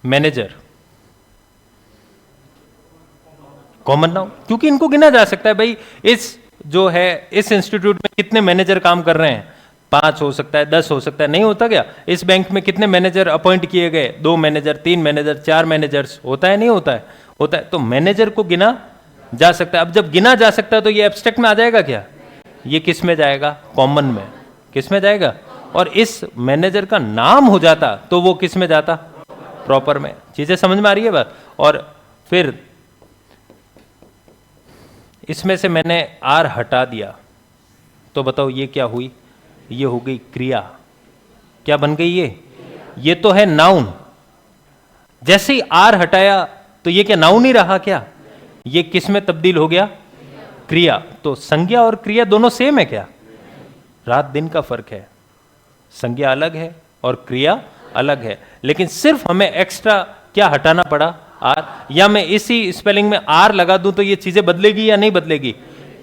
मैनेजर, कॉमन नाउन, क्योंकि इनको गिना जा सकता है भाई। इस जो है इस इंस्टीट्यूट में कितने मैनेजर काम कर रहे हैं? 5 हो सकता है, 10 हो सकता है, नहीं होता क्या? इस बैंक में कितने मैनेजर अपॉइंट किए गए? 2 मैनेजर, 3 मैनेजर, 4 मैनेजर्स, होता है नहीं होता है? होता है। तो मैनेजर को गिना जा सकता है। अब जब गिना जा सकता है तो ये एब्स्ट्रैक्ट में आ जाएगा क्या? ये किस में जाएगा? कॉमन में। किस में जाएगा? और इस मैनेजर का नाम हो जाता तो वो किस में जाता? प्रॉपर में। चीजें समझ में आ रही है बात? और फिर इसमें से मैंने आर हटा दिया तो बताओ ये क्या हुई? ये हो गई क्रिया। क्या बन गई ये तो है नाउन। जैसे ही आर हटाया तो ये क्या नाउन ही रहा क्या? ये किस में तब्दील हो गया? क्रिया। तो संज्ञा और क्रिया दोनों सेम है क्या? रात दिन का फर्क है, संज्ञा अलग है और क्रिया अलग है, लेकिन सिर्फ हमें एक्स्ट्रा क्या हटाना पड़ा? आर। या मैं इसी स्पेलिंग में आर लगा दूं तो ये चीजें बदलेगी या नहीं बदलेगी?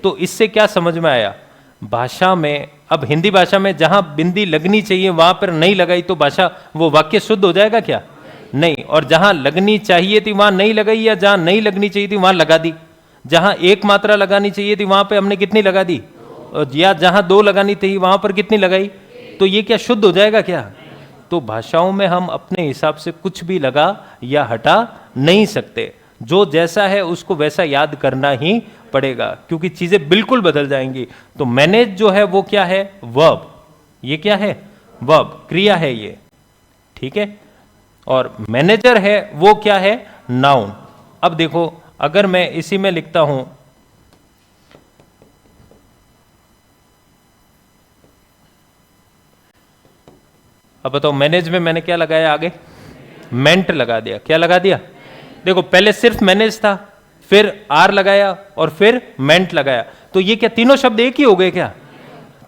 तो इससे क्या समझ में आया? भाषा में, अब हिंदी भाषा में जहां बिंदी लगनी चाहिए वहां पर नहीं लगाई तो भाषा, वो वाक्य शुद्ध हो जाएगा क्या? नहीं। और जहां लगनी चाहिए थी वहां नहीं लगाई, या जहां नहीं लगनी चाहिए थी वहां लगा दी। जहां एक मात्रा लगानी चाहिए थी वहां पे हमने कितनी लगा दी? या जहां दो लगानी थी वहां पर कितनी लगाई? तो ये क्या शुद्ध हो जाएगा क्या? तो भाषाओं में हम अपने हिसाब से कुछ भी लगा या हटा नहीं सकते। जो जैसा है उसको वैसा याद करना ही पड़ेगा, क्योंकि चीजें बिल्कुल बदल जाएंगी। तो मैनेज जो है वो क्या है? वर्ब। ये क्या है? वर्ब, क्रिया है ये, ठीक है। और मैनेजर है वो क्या है? नाउन। अब देखो, अगर मैं इसी में लिखता हूं, अब बताओ मैनेज में मैंने क्या लगाया आगे? मेंट लगा दिया। क्या लगा दिया? देखो पहले सिर्फ मैनेज था, फिर आर लगाया और फिर मेंट लगाया, तो ये क्या तीनों शब्द एक ही हो गए क्या?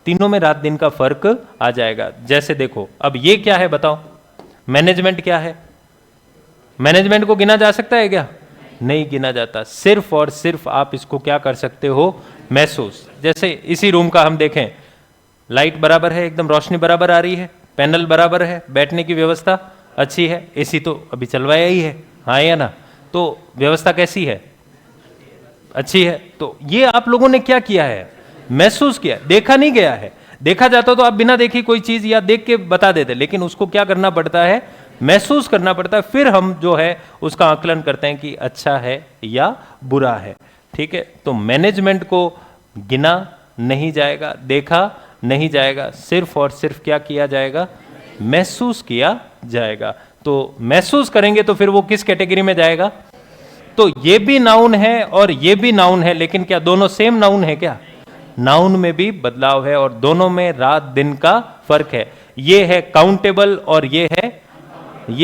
तीनों में रात दिन का फर्क आ जाएगा। जैसे देखो, अब ये क्या है बताओ? मैनेजमेंट क्या है? मैनेजमेंट को गिना जा सकता है क्या? नहीं गिना जाता। सिर्फ और सिर्फ आप इसको क्या कर सकते हो? महसूस। जैसे इसी रूम का हम देखें, लाइट बराबर है, एकदम रोशनी बराबर आ रही है, पैनल बराबर है, बैठने की व्यवस्था अच्छी है, एसी तो अभी चलवाया ही है, हाँ या ना? तो व्यवस्था कैसी है? अच्छी है। तो ये आप लोगों ने क्या किया है? महसूस किया, देखा नहीं गया है। देखा जाता तो आप बिना देखे कोई चीज या देख के बता देते, लेकिन उसको क्या करना पड़ता है? महसूस करना पड़ता है। फिर हम जो है उसका आकलन करते हैं कि अच्छा है या बुरा है, ठीक है। तो मैनेजमेंट को गिना नहीं जाएगा, देखा नहीं जाएगा, सिर्फ और सिर्फ क्या किया जाएगा? महसूस किया जाएगा। तो महसूस करेंगे तो फिर वो किस कैटेगरी में जाएगा? तो ये भी नाउन है और ये भी नाउन है, लेकिन क्या दोनों सेम नाउन है क्या? नाउन में भी बदलाव है और दोनों में रात दिन का फर्क है। ये है काउंटेबल और ये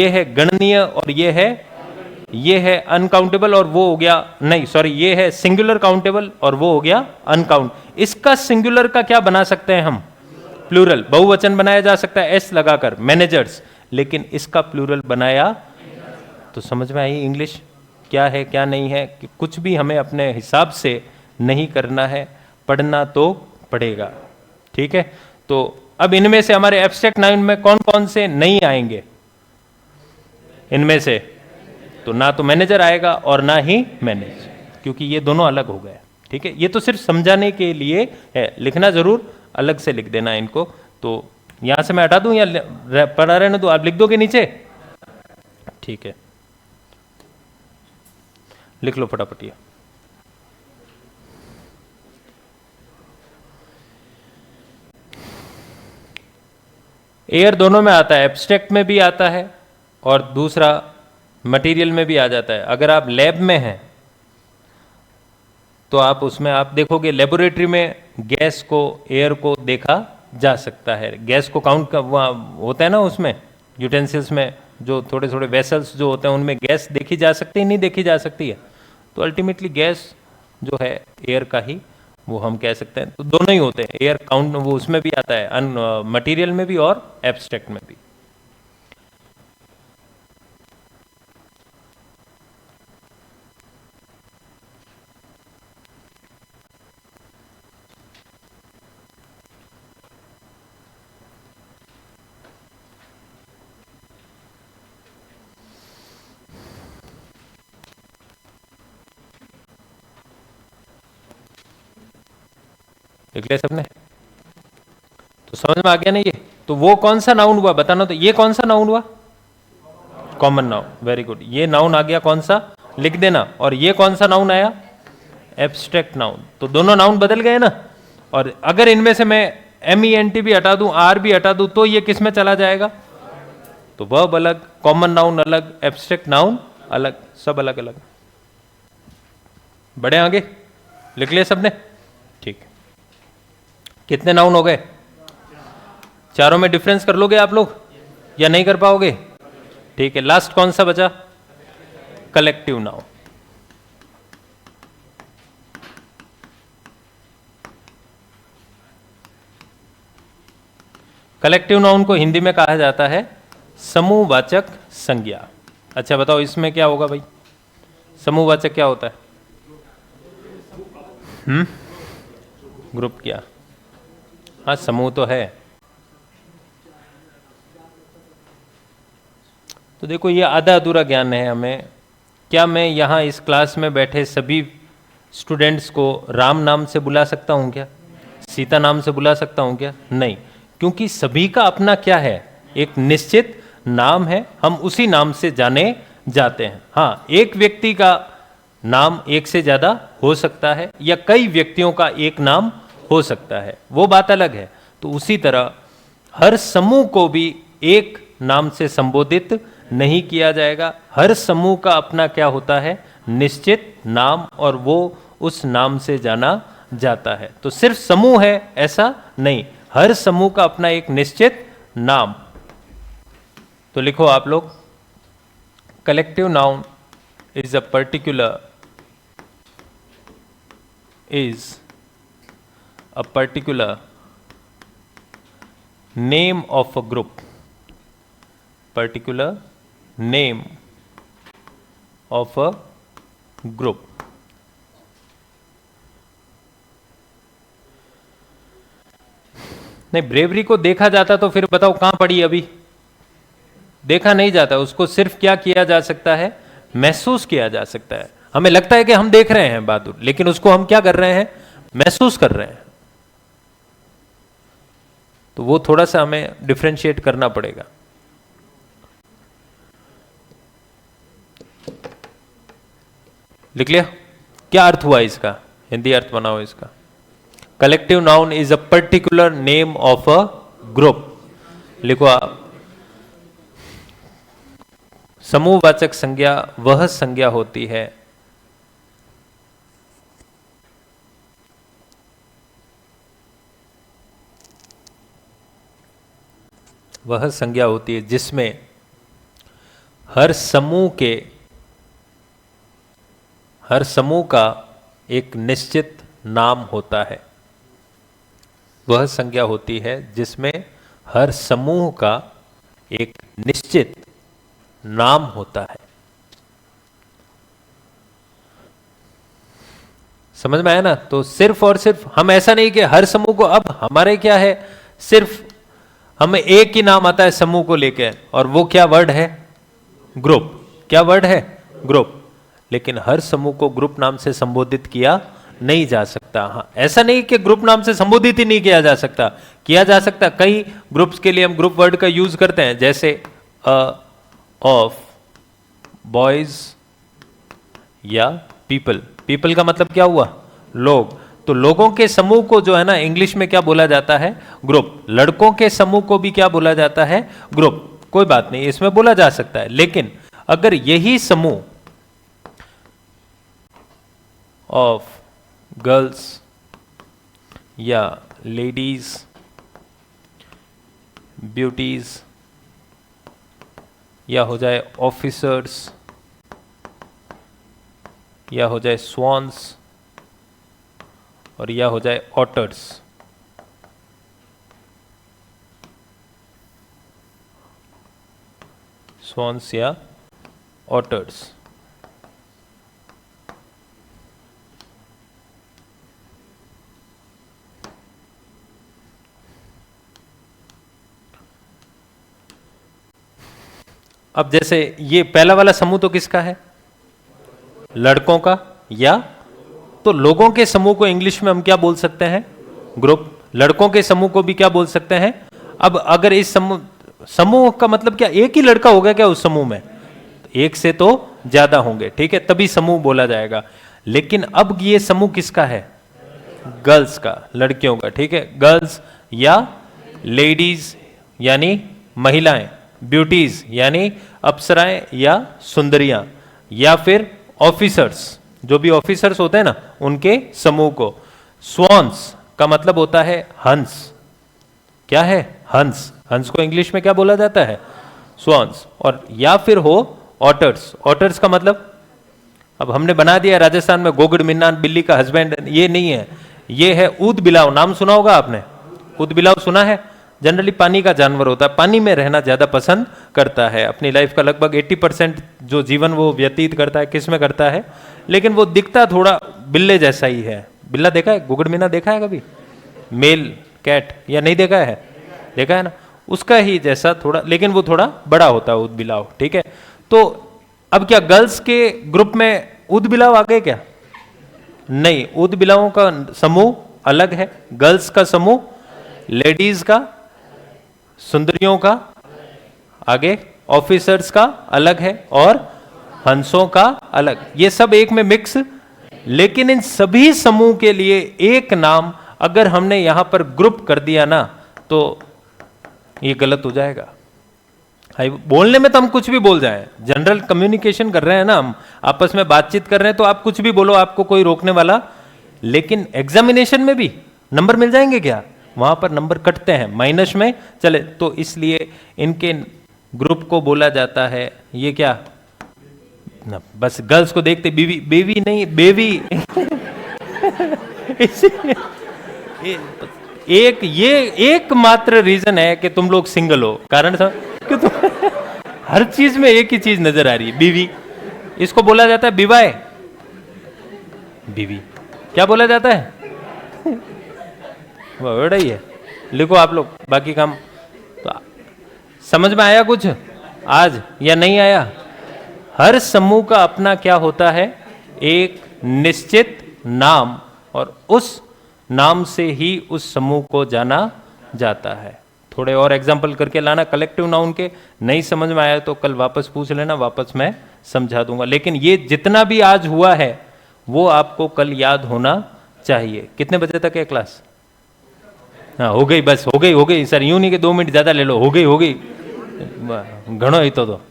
है गणनीय, और ये है अनकाउंटेबल, और वो हो गया, नहीं सॉरी, ये है सिंगुलर काउंटेबल और वो हो गया अनकाउंट। इसका सिंगुलर का क्या बना सकते हैं हम? प्लूरल, बहुवचन बनाया जा सकता है एस लगाकर, मैनेजर्स, लेकिन इसका प्लूरल बनाया। तो समझ में आई इंग्लिश क्या है क्या नहीं है? कि कुछ भी हमें अपने हिसाब से नहीं करना है, पढ़ना तो पड़ेगा, ठीक है। तो अब इनमें से हमारे एब्स्ट्रैक्ट नाउन में कौन कौन से नहीं आएंगे? इनमें से तो ना तो मैनेजर आएगा और ना ही मैनेज, क्योंकि ये दोनों अलग हो गए, ठीक है। ये तो सिर्फ समझाने के लिए है, लिखना जरूर अलग से लिख देना इनको। तो यहां से मैं हटा दूं या पढ़ा रहने दो? आप लिख दोगे नीचे? ठीक है, लिख लो फटाफट ये। एयर दोनों में आता है, एब्स्ट्रैक्ट में भी आता है और दूसरा मटेरियल में भी आ जाता है। अगर आप लैब में हैं तो आप उसमें आप देखोगे, लेबोरेटरी में गैस को, एयर को देखा जा सकता है। गैस को काउंट का वहाँ होता है ना, उसमें यूटेंसिल्स में जो थोड़े थोड़े वेसल्स जो होते हैं उनमें गैस देखी जा सकती है, नहीं देखी जा सकती है? तो अल्टीमेटली गैस जो है एयर का ही वो हम कह सकते हैं। तो दोनों ही होते हैं, एयर काउंट वो उसमें भी आता है, मटेरियल में भी और एब्स्ट्रैक्ट में भी। देख लिया सबने? तो समझ में आ गया ना ये? तो वो कौन सा नाउन हुआ बताना? तो ये कौन सा नाउन हुआ? Common noun. वेरी गुड, ये नाउन आ गया कौन सा? लिख देना। और ये कौन सा नाउन आया? Abstract noun. तो दोनों नाउन बदल गए ना। और अगर इनमें से मैं MENT भी हटा दूं, R भी हटा दूं, तो ये किस में चला जाएगा? तो वर्ब अलग, कॉमन नाउन अलग, एब्स्ट्रैक्ट नाउन अलग, सब अलग अलग। बढ़े आगे? लिख लिया सबने? ठीक। कितने नाउन हो गए? चारों में डिफरेंस कर लोगे आप लोग या नहीं कर पाओगे? ठीक है, लास्ट कौन सा बचा? Collective noun. कलेक्टिव नाउन को हिंदी में कहा जाता है समूहवाचक संज्ञा। अच्छा बताओ इसमें क्या होगा भाई? समूहवाचक क्या होता है? ग्रुप क्या? हाँ समूह तो है। तो देखो ये आधा अधूरा ज्ञान है हमें। क्या मैं यहाँ इस क्लास में बैठे सभी स्टूडेंट्स को राम नाम से बुला सकता हूँ क्या? सीता नाम से बुला सकता हूँ क्या? नहीं, क्योंकि सभी का अपना क्या है? एक निश्चित नाम है, हम उसी नाम से जाने जाते हैं। हाँ, एक व्यक्ति का नाम एक से ज़्यादा हो सकता है या कई व्यक्तियों का एक नाम हो सकता है, वो बात अलग है। तो उसी तरह हर समूह को भी एक नाम से संबोधित नहीं किया जाएगा। हर समूह का अपना क्या होता है? निश्चित नाम, और वो उस नाम से जाना जाता है। तो सिर्फ समूह है ऐसा नहीं, हर समूह का अपना एक निश्चित नाम। तो लिखो आप लोग, collective noun is a particular name of a group, particular name of a group। नहीं, ब्रेवरी को देखा जाता तो फिर बताओ कहां पड़ी? अभी देखा नहीं जाता, उसको सिर्फ क्या किया जा सकता है? महसूस किया जा सकता है। हमें लगता है कि हम देख रहे हैं बहादुर, लेकिन उसको हम क्या कर रहे हैं? महसूस कर रहे हैं। तो वो थोड़ा सा हमें डिफरेंशिएट करना पड़ेगा। लिख लिया? क्या अर्थ हुआ इसका? हिंदी अर्थ बनाओ इसका। Collective noun is a particular name of a group. लिखो आप, समूहवाचक संज्ञा वह संज्ञा होती है जिसमें हर समूह का एक निश्चित नाम होता है। वह संज्ञा होती है जिसमें हर समूह का एक निश्चित नाम होता है। समझ में आया ना? तो सिर्फ और सिर्फ हम ऐसा नहीं कि हर समूह को, अब हमारे क्या है, सिर्फ हमें एक ही नाम आता है समूह को लेके, और वो क्या वर्ड है? ग्रुप। क्या वर्ड है? ग्रुप। लेकिन हर समूह को ग्रुप नाम से संबोधित किया नहीं जा सकता। हाँ, ऐसा नहीं कि ग्रुप नाम से संबोधित ही नहीं किया जा सकता, किया जा सकता। कई ग्रुप्स के लिए हम ग्रुप वर्ड का यूज करते हैं, जैसे ऑफ बॉयज या पीपल। पीपल का मतलब क्या हुआ? लोग। तो लोगों के समूह को जो है ना, इंग्लिश में क्या बोला जाता है? ग्रुप। लड़कों के समूह को भी क्या बोला जाता है? ग्रुप। कोई बात नहीं, इसमें बोला जा सकता है। लेकिन अगर यही समूह ऑफ गर्ल्स या लेडीज, ब्यूटीज, या हो जाए ऑफिसर्स, या हो जाए स्वॉन्स, और या हो जाए ऑटर्स, स्वॉन्स या ऑटर्स, अब जैसे ये पहला वाला समूह तो किसका है? लड़कों का। या तो लोगों के समूह को इंग्लिश में हम क्या बोल सकते हैं? ग्रुप। लड़कों के समूह को भी क्या बोल सकते हैं? अब अगर इस समूह का मतलब क्या, एक ही लड़का होगा क्या उस समूह में? एक से तो ज्यादा होंगे, ठीक है, तभी समूह बोला जाएगा। लेकिन अब ये समूह किसका है? गर्ल्स का, लड़कियों का, ठीक है। गर्ल्स या लेडीज यानी महिलाएं, ब्यूटीज यानी अप्सराएं या सुंदरियां, या फिर ऑफिसर्स, जो भी ऑफिसर्स होते हैं ना, उनके समूह को। स्वॉन्स का मतलब होता है हंस। क्या है? हंस। हंस को इंग्लिश में क्या बोला जाता है? स्वॉन्स। और या फिर हो ऑटर्स। ऑटर्स का मतलब, अब हमने बना दिया राजस्थान में गोगड़ मिन्नान बिल्ली का हस्बैंड, ये नहीं है, ये है ऊद बिलाव। नाम सुना होगा आपने, ऊद बिलाव सुना है? जनरली पानी का जानवर होता है, पानी में रहना ज्यादा पसंद करता है। अपनी लाइफ का लगभग 80% जो जीवन वो व्यतीत करता है किस में करता है? लेकिन वो दिखता थोड़ा बिल्ले जैसा ही है। बिल्ला देखा है? गोगड़ मीना देखा है कभी? मेल कैट, या नहीं देखा है? देखा है ना, उसका ही जैसा थोड़ा, लेकिन वो थोड़ा बड़ा होता है ऊद बिलाव। ठीक है, तो अब क्या गर्ल्स के ग्रुप में ऊद बिलाव आ गए क्या? नहीं, ऊद बिलावों का समूह अलग है, गर्ल्स का समूह, लेडीज का, सुंदरियों का, आगे ऑफिसर्स का अलग है, और हंसों का अलग। ये सब एक में मिक्स। लेकिन इन सभी समूह के लिए एक नाम अगर हमने यहां पर ग्रुप कर दिया ना, तो ये गलत हो जाएगा। बोलने में तो हम कुछ भी बोल जाएं, जनरल कम्युनिकेशन कर रहे हैं ना, हम आपस में बातचीत कर रहे हैं, तो आप कुछ भी बोलो, आपको कोई रोकने वाला। लेकिन एग्जामिनेशन में भी नंबर मिल जाएंगे क्या? वहां पर नंबर कटते हैं, माइनस में चले। तो इसलिए इनके ग्रुप को बोला जाता है, ये क्या ना, बस गर्ल्स को देखते बीवी, बेबी नहीं बेबी एक ये एकमात्र रीजन है कि तुम लोग सिंगल हो, कारण कि तुम हर चीज में एक ही चीज नजर आ रही है, बीवी। इसको बोला जाता है विवाह। बीवी क्या बोला जाता है? वर्ड ही है, लिखो आप लोग, बाकी काम तो समझ में आया कुछ आज या नहीं आया? हर समूह का अपना क्या होता है? एक निश्चित नाम, और उस नाम से ही उस समूह को जाना जाता है। थोड़े और एग्जाम्पल करके लाना कलेक्टिव नाउन के, नहीं समझ में आया तो कल वापस पूछ लेना, वापस मैं समझा दूंगा। लेकिन ये जितना भी आज हुआ है वो आपको कल याद होना चाहिए। कितने बजे तक है क्लास? हाँ हो गई, बस हो गई सर, यूं नहीं कि 2 मिनट ज्यादा ले लो, हो गई घणो ही तो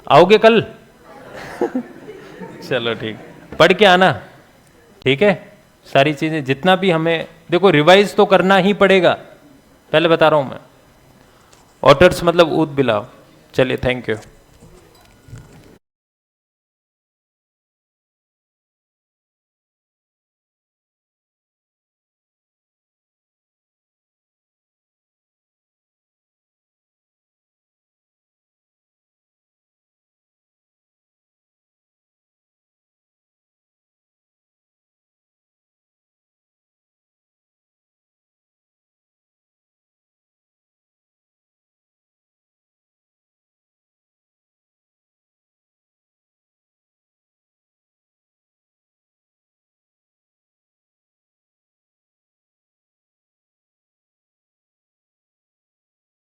आओगे कल? चलो ठीक, पढ़ के आना, ठीक है? सारी चीजें जितना भी हमें देखो रिवाइज तो करना ही पड़ेगा, पहले बता रहा हूं मैं। ऑटर्स मतलब ऊद बिलाव। चलिए, थैंक यू।